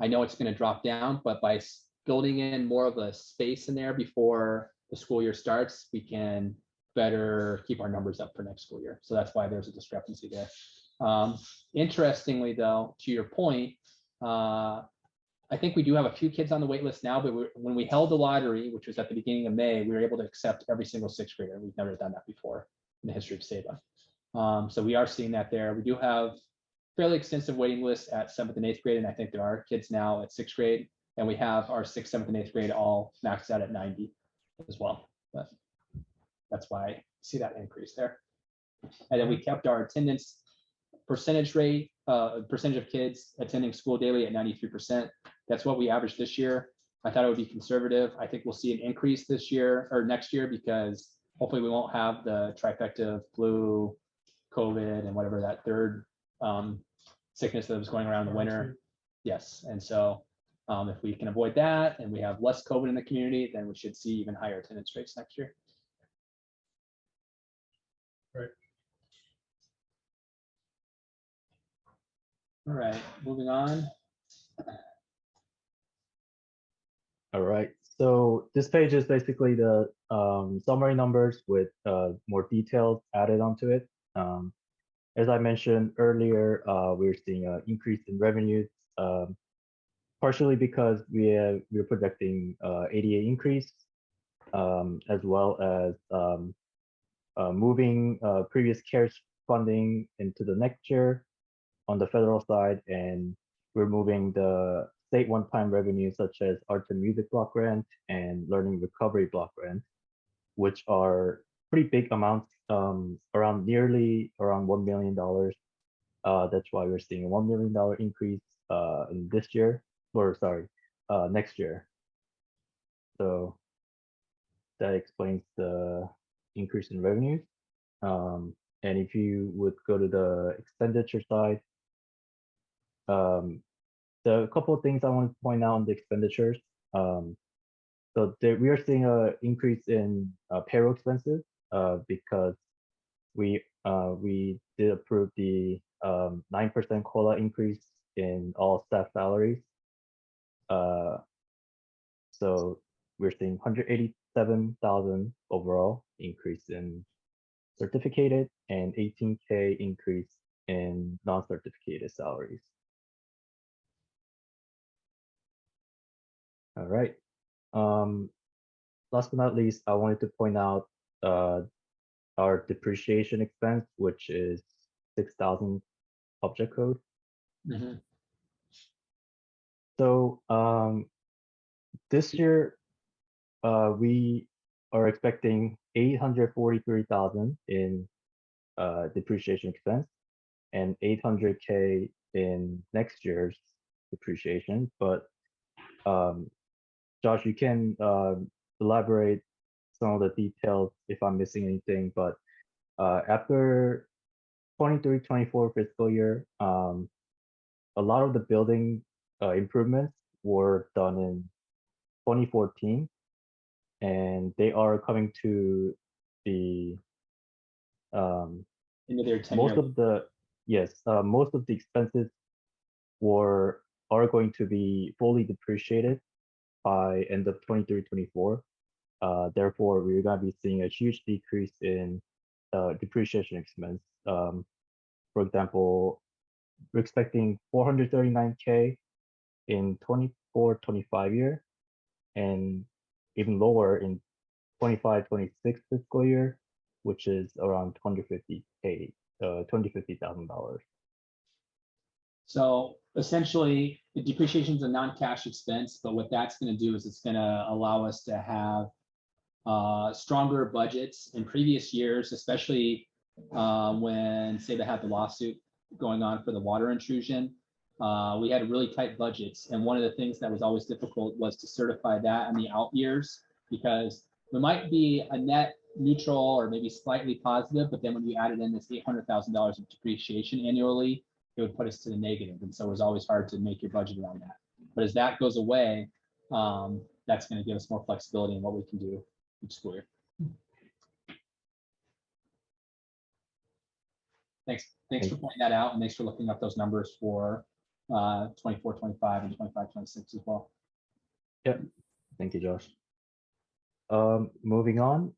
A: I know it's going to drop down, but by building in more of a space in there before the school year starts, we can better keep our numbers up for next school year. So that's why there's a discrepancy there. Interestingly, though, to your point, I think we do have a few kids on the wait list now, but when we held the lottery, which was at the beginning of May, we were able to accept every single sixth grader. We've never done that before in the history of SEBA. So we are seeing that there. We do have fairly extensive waiting list at 7th and 8th grade, and I think there are kids now at 6th grade, and we have our 6th, 7th, and 8th grade all maxed out at 90 as well. But that's why I see that increase there. And then we kept our attendance percentage rate, percentage of kids attending school daily at 93%. That's what we averaged this year. I thought it would be conservative. I think we'll see an increase this year or next year because hopefully we won't have the trifecta of flu, COVID, and whatever that third sickness that was going around in the winter. Yes, and so if we can avoid that and we have less COVID in the community, then we should see even higher attendance rates next year.
B: Right.
A: All right, moving on.
D: All right, so this page is basically the summary numbers with more details added onto it. As I mentioned earlier, we're seeing an increase in revenues, partially because we're projecting ADA increase, as well as moving previous CARES funding into the next year on the federal side, and we're moving the state one-time revenue such as Arts and Music Block Grant and Learning Recovery Block Grant, which are pretty big amounts, around $1 million. That's why we're seeing a $1 million increase in this year, or sorry, next year. So that explains the increase in revenues. And if you would go to the expenditure side, the couple of things I want to point out on the expenditures. So we are seeing an increase in payroll expenses because we did approve the 9% COLA increase in all staff salaries. So we're seeing 187,000 overall increase in certificated and 18K increase in non-certificated salaries. All right. Last but not least, I wanted to point out our depreciation expense, which is 6,000 object code.
A: Mhm.
D: So this year, we are expecting 843,000 in depreciation expense and 800K in next year's depreciation. But Josh, you can elaborate some of the details if I'm missing anything. But after 23-24 fiscal year, a lot of the building improvements were done in 2014, and they are coming to the
A: Into their 10-year.
D: most of the expenses are going to be fully depreciated by end of 23-24. Therefore, we're going to be seeing a huge decrease in depreciation expense. For example, we're expecting 439K in 24-25 year, and even lower in 25-26 fiscal year, which is around $250,000.
A: So essentially, the depreciation is a non-cash expense, but what that's going to do is it's going to allow us to have stronger budgets in previous years, especially when SEBA had the lawsuit going on for the water intrusion. We had really tight budgets, and one of the things that was always difficult was to certify that in the out years, because we might be a net neutral or maybe slightly positive, but then when you added in this $800,000 of depreciation annually, it would put us to the negative. And so it was always hard to make your budget around that. But as that goes away, that's going to give us more flexibility in what we can do each school year. Thanks for pointing that out, and thanks for looking up those numbers for 24-25 and 25-26 as well.
D: Yep. Thank you, Josh. Moving on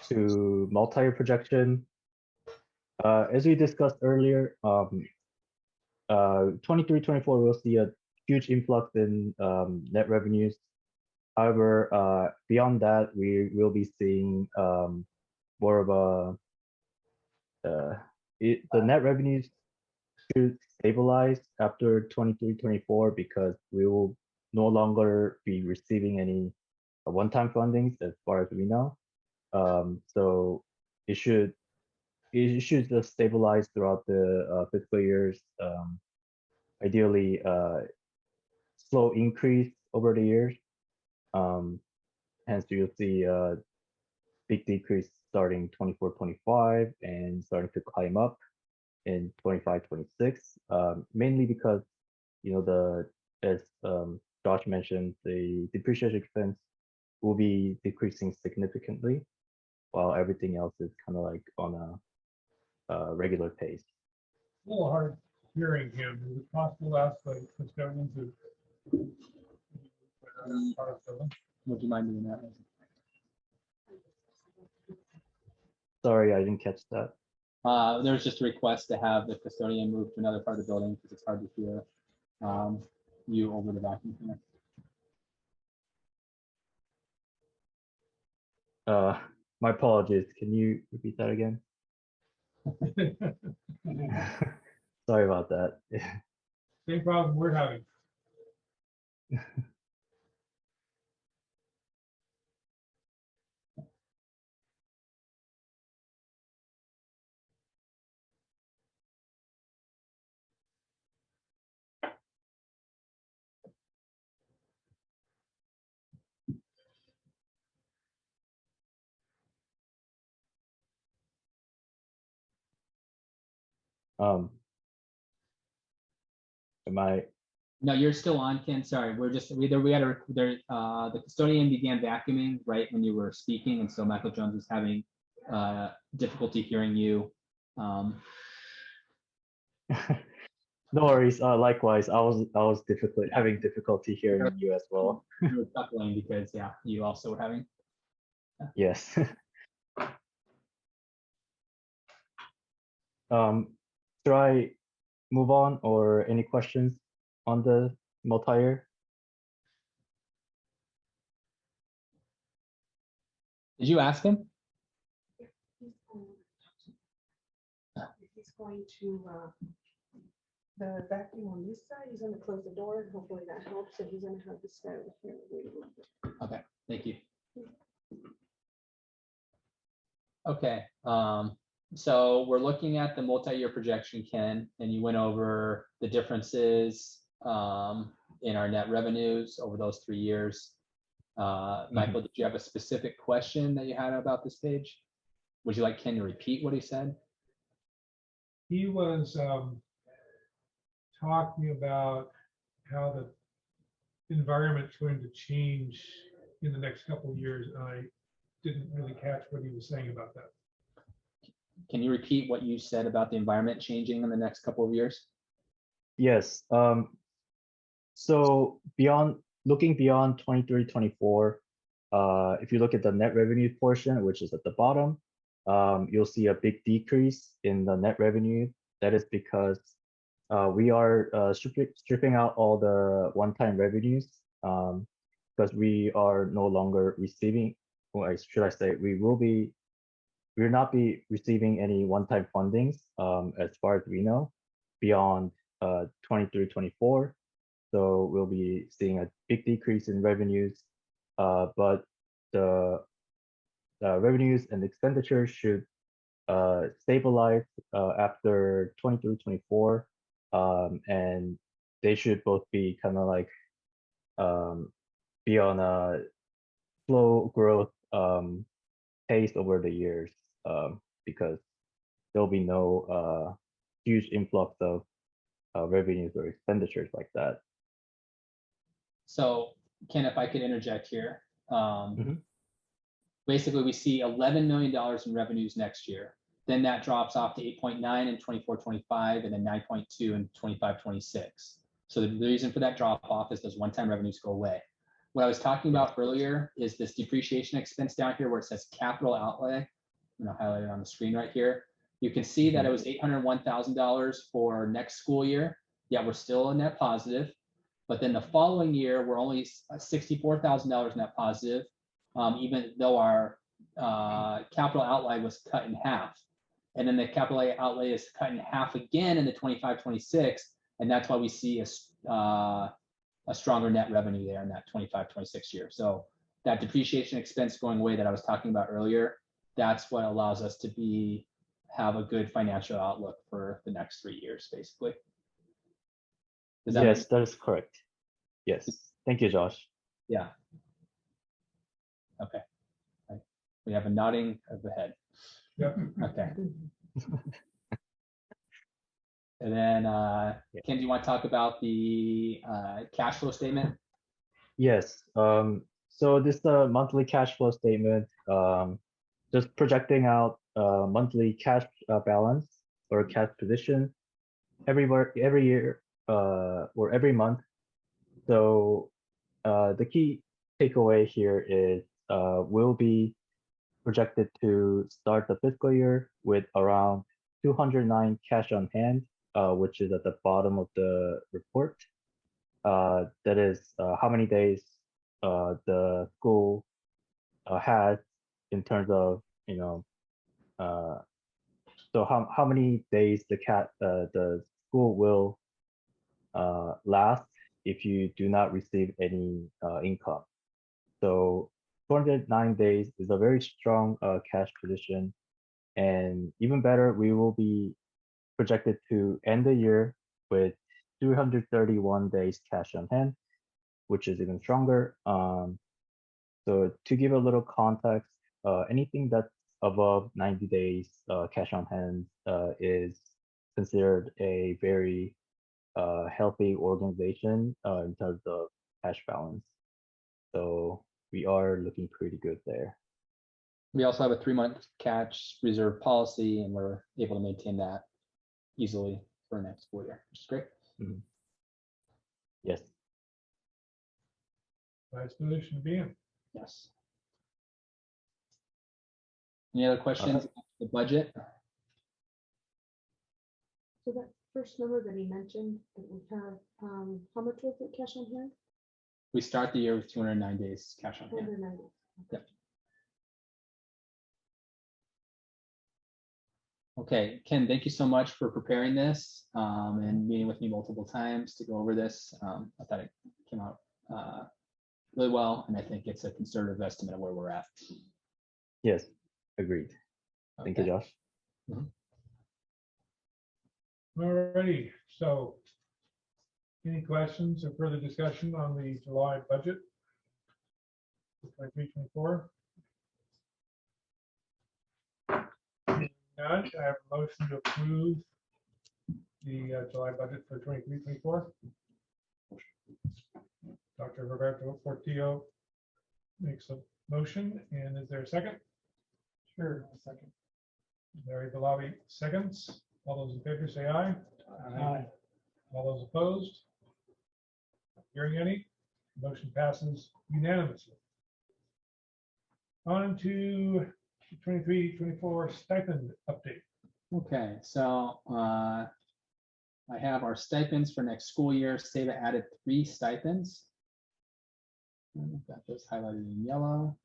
D: to multi-year projection. As we discussed earlier, 23-24 will see a huge influx in net revenues. However, beyond that, we will be seeing more of a the net revenues should stabilize after 23-24 because we will no longer be receiving any one-time fundings as far as we know. So it should just stabilize throughout the fiscal years. Ideally, slow increase over the years. Hence, you'll see a big decrease starting 24-25 and starting to climb up in 25-26. Mainly because as Josh mentioned, the depreciation expense will be decreasing significantly, while everything else is kind of like on a regular pace.
B: A little hard hearing him. Is it possible to ask the custodian to?
A: Would you mind doing that?
D: Sorry, I didn't catch that.
A: There's just a request to have the custodian move to another part of the building because it's hard to hear you over the vacuum cleaner.
D: My apologies. Can you repeat that again? Sorry about that.
B: Same problem we're having.
D: Am I?
A: No, you're still on, Ken. Sorry, we had the custodian began vacuuming right when you were speaking, and so Michael Jones was having difficulty hearing you.
D: No worries. Likewise, I was having difficulty hearing you as well.
A: You were chuckling because you also were having.
D: Yes. Should I move on or any questions on the multi-year?
A: Did you ask him?
E: He's going to the vacuum on this side. He's going to close the door and hopefully that helps. And he's going to have this guy over here. Wait a little bit.
A: Okay, thank you. Okay, so we're looking at the multi-year projection, Ken, and you went over the differences in our net revenues over those 3 years. Michael, did you have a specific question that you had about this page? Would you like Ken to repeat what he said?
B: He was talking about how the environment's going to change in the next couple of years. I didn't really catch what he was saying about that.
A: Can you repeat what you said about the environment changing in the next couple of years?
D: Yes. So looking beyond 23-24, if you look at the net revenue portion, which is at the bottom, you'll see a big decrease in the net revenue. That is because we are stripping out all the one-time revenues because we are no longer receiving, or should I say, we will not be receiving any one-time fundings as far as we know beyond 23-24. So we'll be seeing a big decrease in revenues, but the revenues and expenditures should stabilize after 23-24, and they should both be kind of like be on a slow growth pace over the years, because there'll be no huge influx of revenues or expenditures like that.
A: So, Ken, if I could interject here, basically we see $11 million in revenues next year. Then that drops off to 8.9 in 24-25, and then 9.2 in 25-26. So the reason for that drop off is those one-time revenues go away. What I was talking about earlier is this depreciation expense down here where it says capital outlay, highlighted on the screen right here. You can see that it was $801,000 for next school year. Yeah, we're still a net positive. But then the following year, we're only $64,000 net positive, even though our capital outlay was cut in half. And then the capital outlay is cut in half again in the 25-26, and that's why we see a stronger net revenue there in that 25-26 year. So that depreciation expense going away that I was talking about earlier, that's what allows us to have a good financial outlook for the next 3 years, basically. Does that
D: Yes, that is correct. Yes. Thank you, Josh.
A: Yeah. Okay. We have a nodding of the head.
B: Yep.
A: Okay. And then, Ken, do you want to talk about the cash flow statement?
D: Yes. So this monthly cash flow statement, just projecting out monthly cash balance or cash position every year or every month. So the key takeaway here is we'll be projected to start the fiscal year with around 209 cash on hand, which is at the bottom of the report. That is how many days the school has in terms of, so how many days the school will last if you do not receive any income. So 209 days is a very strong cash position, and even better, we will be projected to end the year with 231 days cash on hand, which is even stronger. So to give a little context, anything that's above 90 days cash on hand is considered a very healthy organization in terms of cash balance. So we are looking pretty good there.
A: We also have a 3-month cash reserve policy, and we're able to maintain that easily for next school year, which is great.
D: Yes.
B: Nice position to be in.
A: Yes. Any other questions about the budget?
E: So that first number that he mentioned, that we have, how much was it cash on hand?
A: We start the year with 209 days cash on hand.
E: 190.
A: Yep. Okay, Ken, thank you so much for preparing this and meeting with me multiple times to go over this. I thought it came out really well, and I think it's a conservative estimate of where we're at.
D: Yes. Agreed. Thank you,
A: Okay.
D: Josh.
B: Alrighty, so any questions or further discussion on the July budget? 23-24? None, I have a motion to approve the July budget for 23-24. Dr. Roberto Portillo makes a motion, and is there a second?
C: Sure, a second.
B: Larry Belavi seconds. All those in favor say aye.
C: Aye.
B: All those opposed? Hearing any? Motion passes unanimously. On to 23-24 stipend update.
A: Okay, so I have our stipends for next school year. SEVA added 3 stipends. I've got those highlighted in yellow.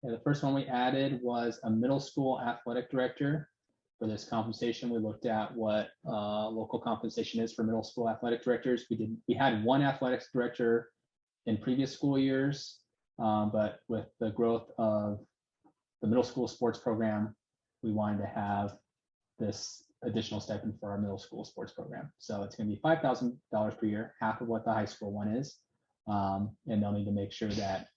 A: Yeah, the first one we added was a middle school athletic director. For this compensation, we looked at what local compensation is for middle school athletic directors. We had 1 athletics director in previous school years, but with the growth of the middle school sports program, we wanted to have this additional stipend for our middle school sports program. So it's going to be $5,000 per year, half of what the high school one is, and they'll need to make sure that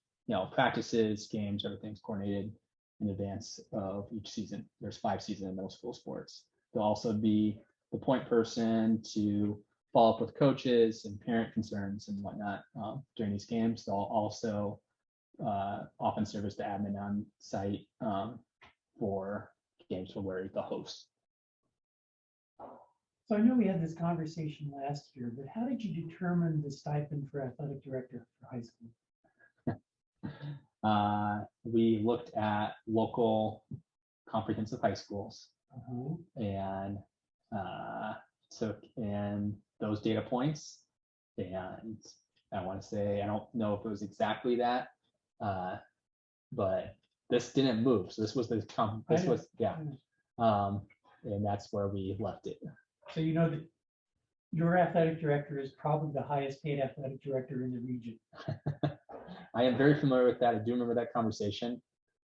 A: practices, games, everything's coordinated in advance of each season. There's 5 seasons in middle school sports. They'll also be the point person to follow up with coaches and parent concerns and whatnot during these games. They'll also often serve as the admin on site for games where we're the host.
C: So I know we had this conversation last year, but how did you determine the stipend for athletic director for high school?
A: We looked at local comprehensive high schools
C: Uh-huh.
A: and took in those data points and I want to say, I don't know if it was exactly that. But this didn't move. So this was this was, yeah. And that's where we left it.
C: So you know that your athletic director is probably the highest paid athletic director in the region.
A: I am very familiar with that. I do remember that conversation.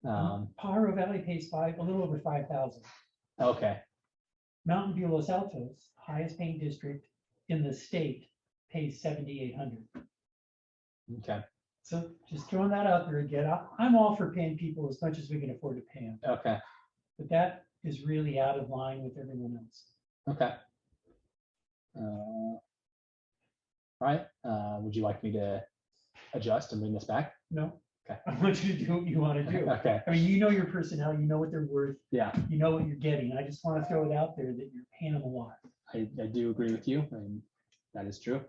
C: Pajaro Valley pays a little over 5,000.
A: Okay,
C: Mountain View Los Altos, highest paying district in the state, pays 7,800.
A: okay,
C: So just throwing that out there again, I'm all for paying people as much as we can afford to pay them,
A: okay,
C: but that is really out of line with everyone else.
A: okay. All right, would you like me to adjust and bring this back?
C: No.
A: Okay.
C: I want you to do what you want to do.
A: Okay,
C: I mean, you know your personnel, you know what they're worth,
A: yeah,
C: you know what you're getting. I just want to throw it out there that you're paying them a lot.
A: I do agree with you, and that is true.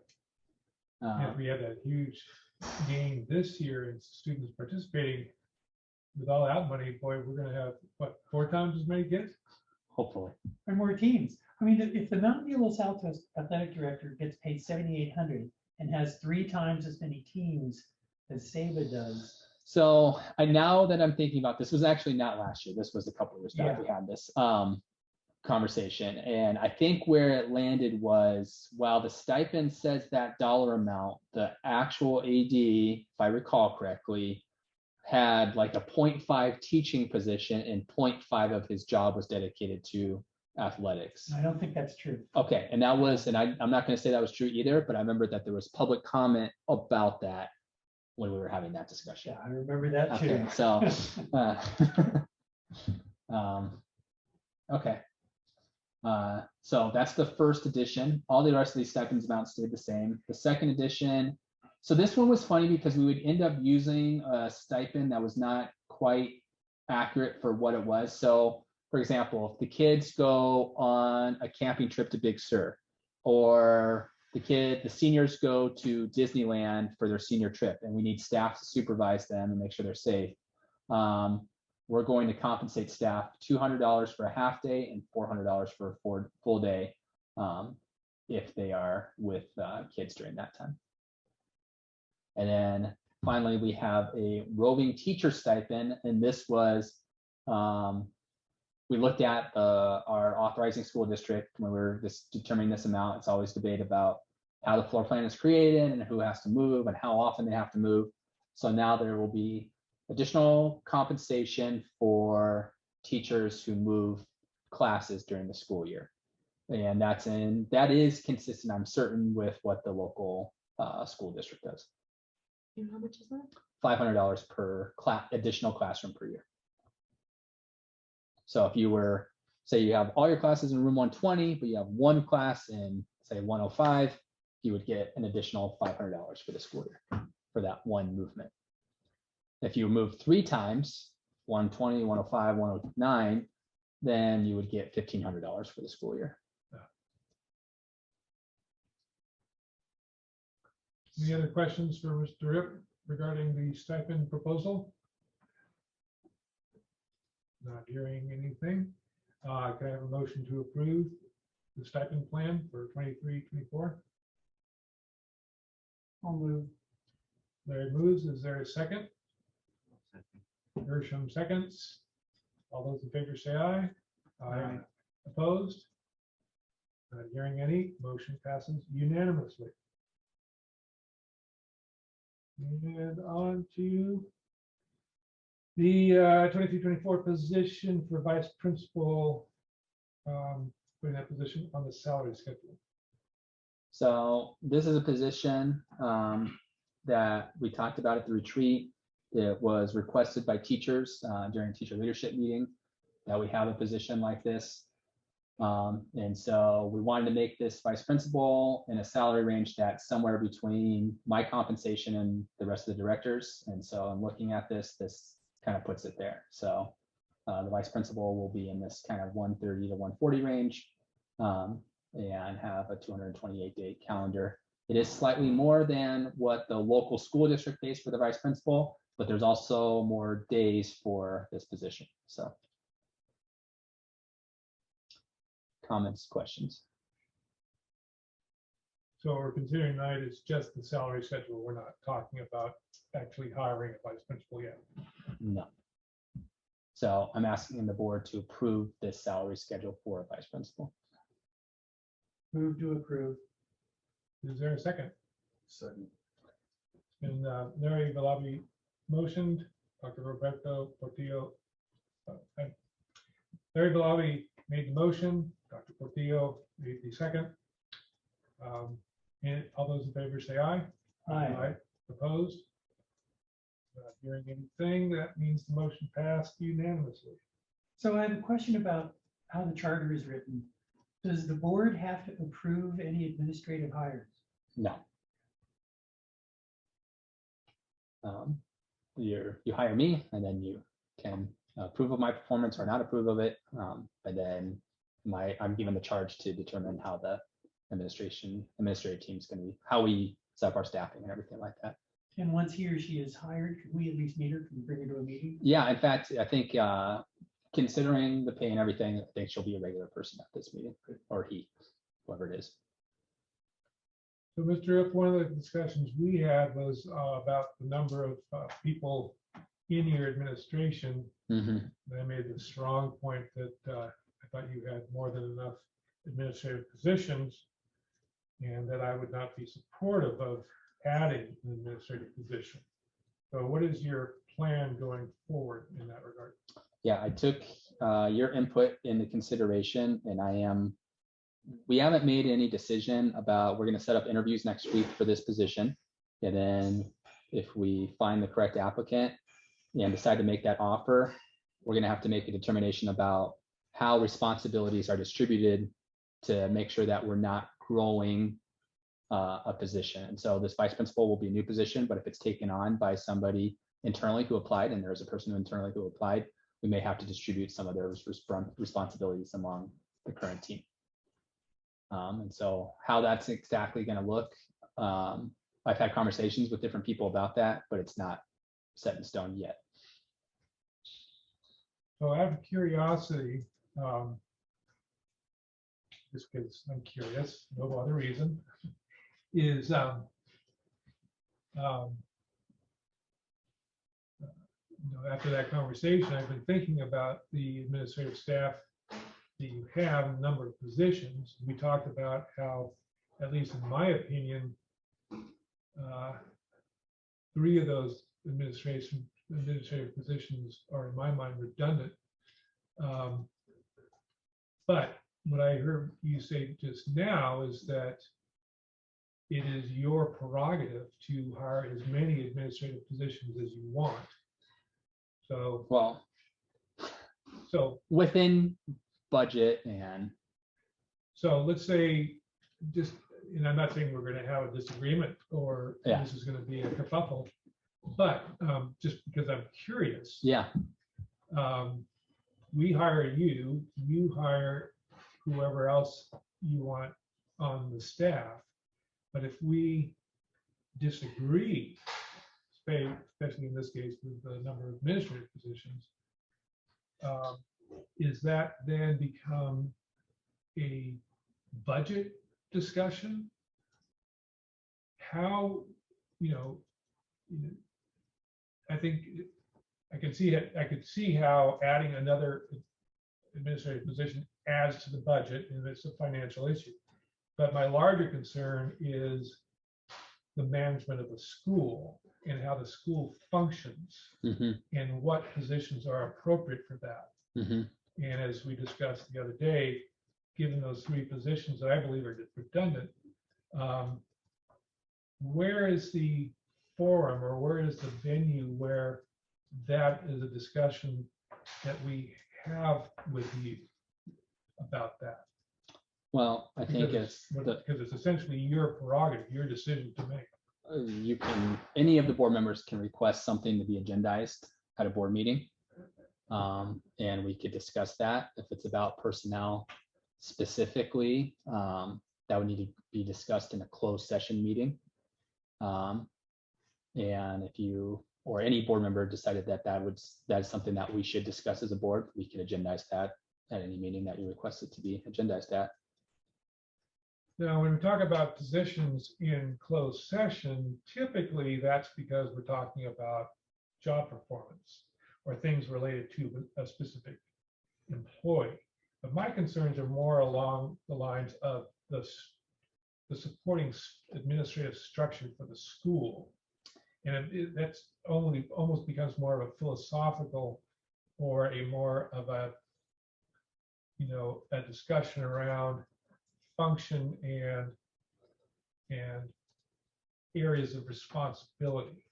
B: If we had that huge gain this year and students participating with all that money, boy, we're gonna have, what, 4 times as many kids?
A: Hopefully,
C: Or more teams. I mean, if the Mountain View Los Altos athletic director gets paid 7,800 and has 3 times as many teams as Saba does.
A: so now that I'm thinking about this was actually not last year. This was a couple of years back
C: Yeah.
A: we had this conversation, and I think where it landed was, while the stipend says that dollar amount, the actual AD, if I recall correctly, had like a 0.5 teaching position and 0.5 of his job was dedicated to athletics.
C: I don't think that's true.
A: Okay, and that was, and I'm not going to say that was true either, but I remember that there was public comment about that when we were having that discussion.
C: Yeah, I remember that
A: Okay,
C: too.
A: so, okay. So that's the first edition. All the rest of these stipends amounts stayed the same. The second edition, so this one was funny because we would end up using a stipend that was not quite accurate for what it was. So, for example, if the kids go on a camping trip to Big Sur, or the seniors go to Disneyland for their senior trip, and we need staff to supervise them and make sure they're safe. We're going to compensate staff $200 for a half day and $400 for a full day if they are with kids during that time. And then finally, we have a roving teacher stipend, and this was, we looked at our authorizing school district when we were just determining this amount. It's always debate about how the floor plan is created and who has to move and how often they have to move. So now there will be additional compensation for teachers who move classes during the school year. And that is consistent, I'm certain, with what the local school district does.
E: And how much is that?
A: $500 per additional classroom per year. So if you were, say you have all your classes in room 120, but you have one class in, say, 105, you would get an additional $500 for the school year for that one movement. If you move 3 times, 120, 105, 109, then you would get $1,500 for the school year.
B: Any other questions for Mr. Rip regarding the stipend proposal? Not hearing anything. Can I have a motion to approve the stipend plan for 23-24?
C: I'll move.
B: Larry moves. Is there a second? Gershom seconds. All those in favor say aye.
C: Aye.
B: Opposed? Not hearing any. Motion passes unanimously. And on to the 23-24 position for vice principal, putting that position on the salary schedule.
A: So this is a position that we talked about at the retreat. It was requested by teachers during teacher leadership meeting that we have a position like this. And so we wanted to make this vice principal in a salary range that's somewhere between my compensation and the rest of the directors. And so I'm looking at this kind of puts it there. So the vice principal will be in this kind of 130 to 140 range and have a 228-day calendar. It is slightly more than what the local school district pays for the vice principal, but there's also more days for this position. So comments, questions?
B: So we're considering tonight is just the salary schedule. We're not talking about actually hiring a vice principal yet.
A: No. So I'm asking the board to approve this salary schedule for a vice principal.
C: Move to approve.
B: Is there a second?
F: Second.
B: And Larry Valabi motioned, Dr. Roberto Portillo. Larry Valabi made the motion, Dr. Portillo made the second. And all those in favor say aye.
C: Aye.
B: Opposed? Not hearing anything, that means the motion passed unanimously.
C: So I have a question about how the charter is written. Does the board have to approve any administrative hires?
A: No. You hire me and then you can approve of my performance or not approve of it. And then I'm given the charge to determine how the administrative team is going to be, how we set up our staffing and everything like that.
C: And once he or she is hired, can we at least meet her? Can we bring her to a meeting?
A: Yeah, in fact, I think considering the pay and everything, I think she'll be a regular person at this meeting, or he, whoever it is.
B: So Mr. Ip, one of the discussions we had was about the number of people in your administration.
A: Mhm.
B: And I made the strong point that I thought you had more than enough administrative positions and that I would not be supportive of adding an administrative position. So what is your plan going forward in that regard?
A: Yeah, I took your input into consideration and we haven't made any decision about, we're going to set up interviews next week for this position. And then if we find the correct applicant and decide to make that offer, we're going to have to make a determination about how responsibilities are distributed to make sure that we're not growing a position. And so this vice principal will be a new position, but if it's taken on by somebody internally who applied, and there's a person internally who applied, we may have to distribute some of their responsibilities among the current team. And so how that's exactly going to look, I've had conversations with different people about that, but it's not set in stone yet.
B: So out of curiosity, just because I'm curious, no other reason, is after that conversation, I've been thinking about the administrative staff that you have, a number of positions. We talked about how, at least in my opinion, 3 of those administrative positions are, in my mind, redundant. But what I heard you say just now is that it is your prerogative to hire as many administrative positions as you want. So,
A: Well, within budget and
B: so let's say, just, and I'm not saying we're going to have a disagreement or
A: Yeah.
B: this is going to be a kerfuffle, but just because I'm curious,
A: yeah,
B: we hire you, you hire whoever else you want on the staff. But if we disagree, especially in this case with the number of administrative positions, is that then become a budget discussion? How, I think I could see it. I could see how adding another administrative position adds to the budget, and it's a financial issue. But my larger concern is the management of the school and how the school functions
A: mhm,
B: and what positions are appropriate for that.
A: mhm.
B: And as we discussed the other day, given those 3 positions that I believe are redundant, where is the forum or where is the venue where that is a discussion that we have with you about that?
A: Well, I think
B: Because it's essentially your prerogative, your decision to make.
A: any of the board members can request something to be agendized at a board meeting. And we could discuss that. If it's about personnel specifically, that would need to be discussed in a closed session meeting. And if you or any board member decided that's something that we should discuss as a board, we can agendize that at any meeting that you request it to be agendized at.
B: Now, when we talk about positions in closed session, typically that's because we're talking about job performance or things related to a specific employee. But my concerns are more along the lines of the supporting administrative structure for the school. And that's only almost becomes more of a philosophical or a more of a, a discussion around function and areas of responsibility.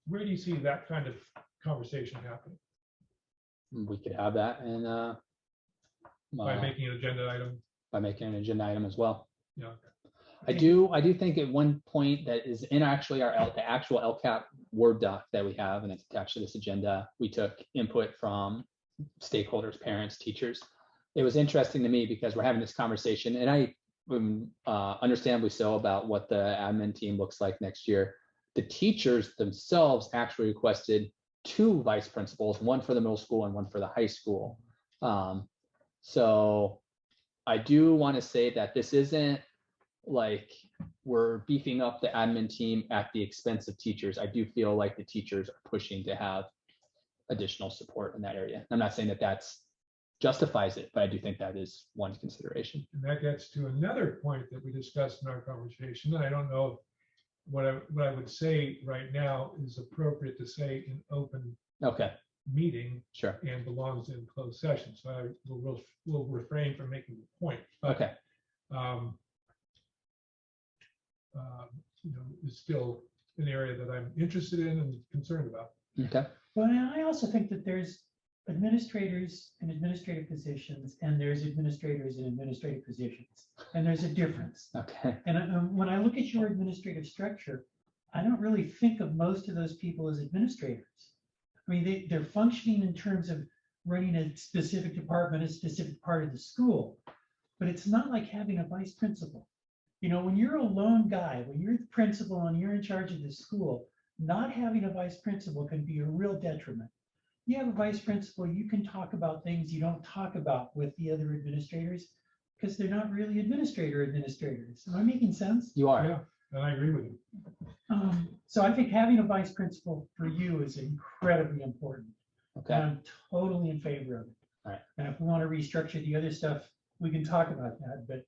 B: Where do you see that kind of conversation happening?
A: We could have that and
B: By making an agenda item?
A: by making an agenda item as well.
B: Yeah.
A: I do think at one point that is in actually the actual LCAP Word doc that we have, and it's attached to this agenda, we took input from stakeholders, parents, teachers. It was interesting to me because we're having this conversation, and I understandably so about what the admin team looks like next year. The teachers themselves actually requested 2 vice principals, one for the middle school and one for the high school. So I do want to say that this isn't like we're beefing up the admin team at the expense of teachers. I do feel like the teachers are pushing to have additional support in that area. I'm not saying that that's justifies it, but I do think that is one consideration.
B: And that gets to another point that we discussed in our conversation. And I don't know what I would say right now is appropriate to say in open
A: Okay,
B: meeting
A: sure.
B: and belongs in closed session. So I will refrain from making the point. But,
A: Okay,
B: it's still an area that I'm interested in and concerned about.
A: okay,
C: Well, and I also think that there's administrators in administrative positions and there's administrators in administrative positions. And there's a difference.
A: okay.
C: And when I look at your administrative structure, I don't really think of most of those people as administrators. I mean, they're functioning in terms of running a specific department, a specific part of the school, but it's not like having a vice principal. When you're a lone guy, when you're the principal and you're in charge of the school, not having a vice principal can be a real detriment. You have a vice principal, you can talk about things you don't talk about with the other administrators because they're not really administrators. Am I making sense?
A: You are.
B: Yeah, and I agree with you.
C: So I think having a vice principal for you is incredibly important. And
A: Okay,
C: I'm totally in favor of it.
A: All right.
C: And if we want to restructure the other stuff, we can talk about that, but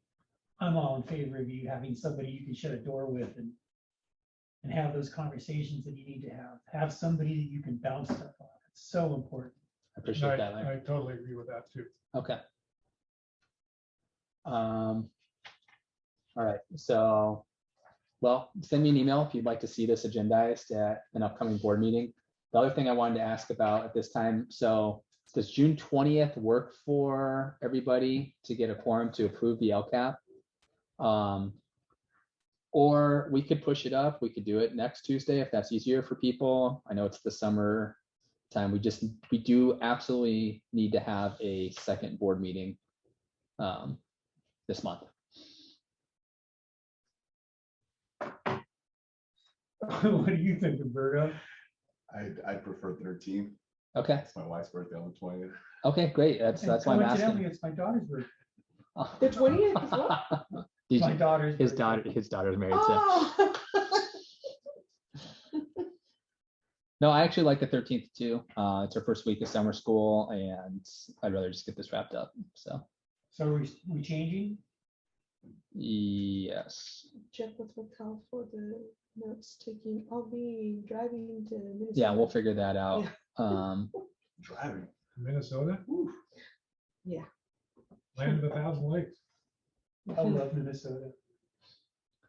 C: I'm all in favor of you having somebody you can shut a door with and have those conversations that you need to have. Have somebody that you can bounce stuff off. It's so important.
A: I appreciate that, Larry.
B: I totally agree with that too.
A: Okay. All right, so, well, send me an email if you'd like to see this agendized at an upcoming board meeting. The other thing I wanted to ask about at this time, so does June 20th work for everybody to get a quorum to approve the LCAP? Or we could push it up. We could do it next Tuesday if that's easier for people. I know it's the summer time. We do absolutely need to have a second board meeting this month.
C: What do you think, Roberto?
F: I prefer 13th.
A: Okay,
F: It's my wife's birthday on the 20th.
A: okay, great. That's why I'm
C: Coincidentally,
A: asking.
C: it's my daughter's birthday.
E: The 20th as well?
A: Did
C: My
A: you-
C: daughter's
A: His
C: birthday.
A: daughter's married too.
E: Oh.
A: No, I actually like the 13th too. It's our first week of summer school and I'd rather just get this wrapped up. So,
C: So we changing?
A: yes.
E: Check with Cal for the notes taking. I'll be driving to Minnesota.
A: Yeah, we'll figure that out.
F: Driving.
B: Minnesota,
E: Yeah.
B: land of 1,000 lakes.
C: I love Minnesota.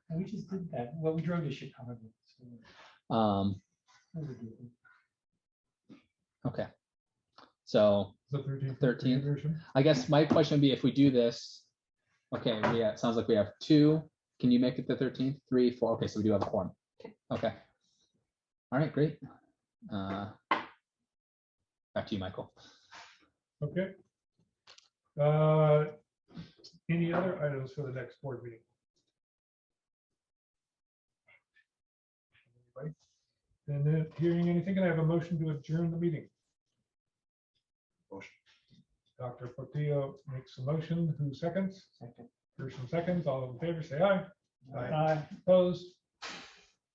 C: And we just did that. Well, we drove to Chicago. So that was a good one.
A: Okay. So
B: The 13th.
A: 13th.
B: version.
A: I guess my question would be if we do this, okay, it sounds like we have 2. Can you make it the 13th? 3, 4. Okay, so we do have a quorum. Okay. All right, great. Back to you, Michael.
B: Okay. Any other items for the next board meeting? Anybody? And then hearing anything, can I have a motion to adjourn the meeting?
F: Motion.
B: Dr. Portillo makes a motion. Who seconds?
C: Second.
B: Grisham seconds. All in favor, say aye.
C: Aye.
B: Opposed?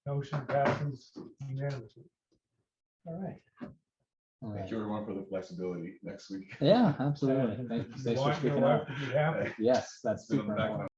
B: Motion passes unanimously.
C: All right.
A: All
F: Thank
A: right.
F: you everyone for the flexibility next week.
A: Yeah, absolutely. Thanks
B: You
A: for
B: want your
A: speaking up.
B: wife to be happy.
A: Yes, that's
F: Been on
A: super
F: the back
A: important.